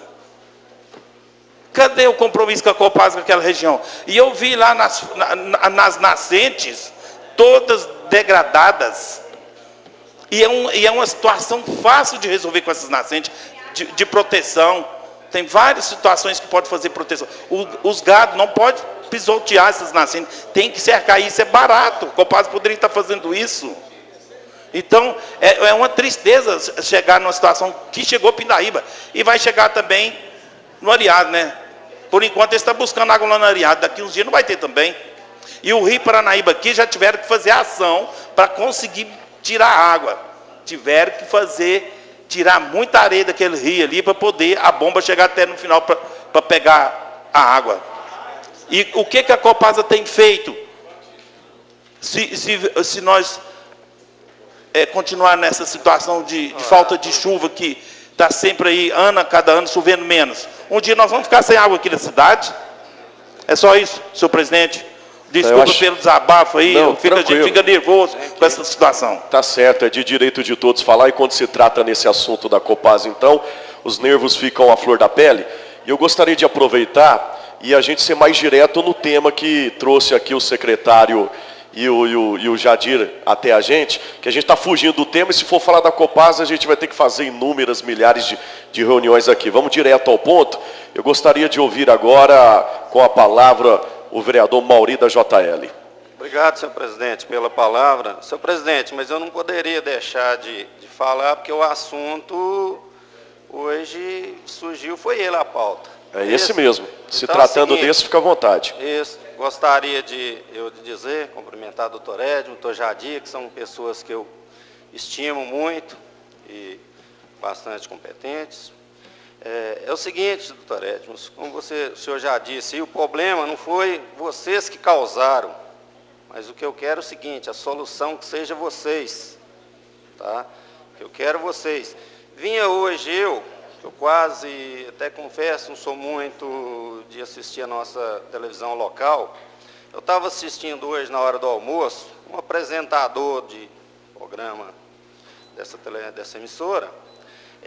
Cadê o compromisso com a Copasa com aquela região? E eu vi lá nas nascentes, todas degradadas. E é uma situação fácil de resolver com essas nascentes, de proteção. Tem várias situações que pode fazer proteção. Os gados não podem pisotear essas nascentes, tem que cercar isso, é barato. A Copasa poderia estar fazendo isso. Então, é uma tristeza chegar numa situação que chegou Pindaíba. E vai chegar também no Areado, né? Por enquanto, ele está buscando água lá no Areado. Daqui uns dias não vai ter também. E o Rio Paranaíba aqui já tiveram que fazer ação para conseguir tirar água. Tiveram que tirar muita areia daquele rio ali para poder a bomba chegar até no final para pegar a água. E o que a Copasa tem feito? Se nós continuar nessa situação de falta de chuva que está sempre aí, cada ano, chovendo menos. Um dia nós vamos ficar sem água aqui na cidade. É só isso, senhor presidente. Desculpa pelo desabafo aí, a gente fica nervoso com essa situação. Tá certo, é de direito de todos falar, e quando se trata nesse assunto da Copasa, então, os nervos ficam à flor da pele. E eu gostaria de aproveitar e a gente ser mais direto no tema que trouxe aqui o secretário e o Jadir até a gente, que a gente está fugindo do tema, e se for falar da Copasa, a gente vai ter que fazer inúmeras milhares de reuniões aqui. Vamos direto ao ponto. Eu gostaria de ouvir agora, com a palavra, o vereador Mauri da JL. Obrigado, senhor presidente, pela palavra. Senhor presidente, mas eu não poderia deixar de falar, porque o assunto hoje surgiu, foi ele a pauta. É esse mesmo. Se então, tratando desse, fica à vontade. Isso. Gostaria de dizer, cumprimentar o doutor Edmo, o doutor Jadir, que são pessoas que eu estimo muito e bastante competentes. É o seguinte, doutor Edmo, como o senhor já disse, o problema não foi vocês que causaram, mas o que eu quero é o seguinte, a solução que seja vocês, tá? Que eu quero vocês. Vinha hoje eu quase, até confesso, não sou muito de assistir a nossa televisão local. Eu estava assistindo hoje, na hora do almoço, um apresentador de programa dessa emissora,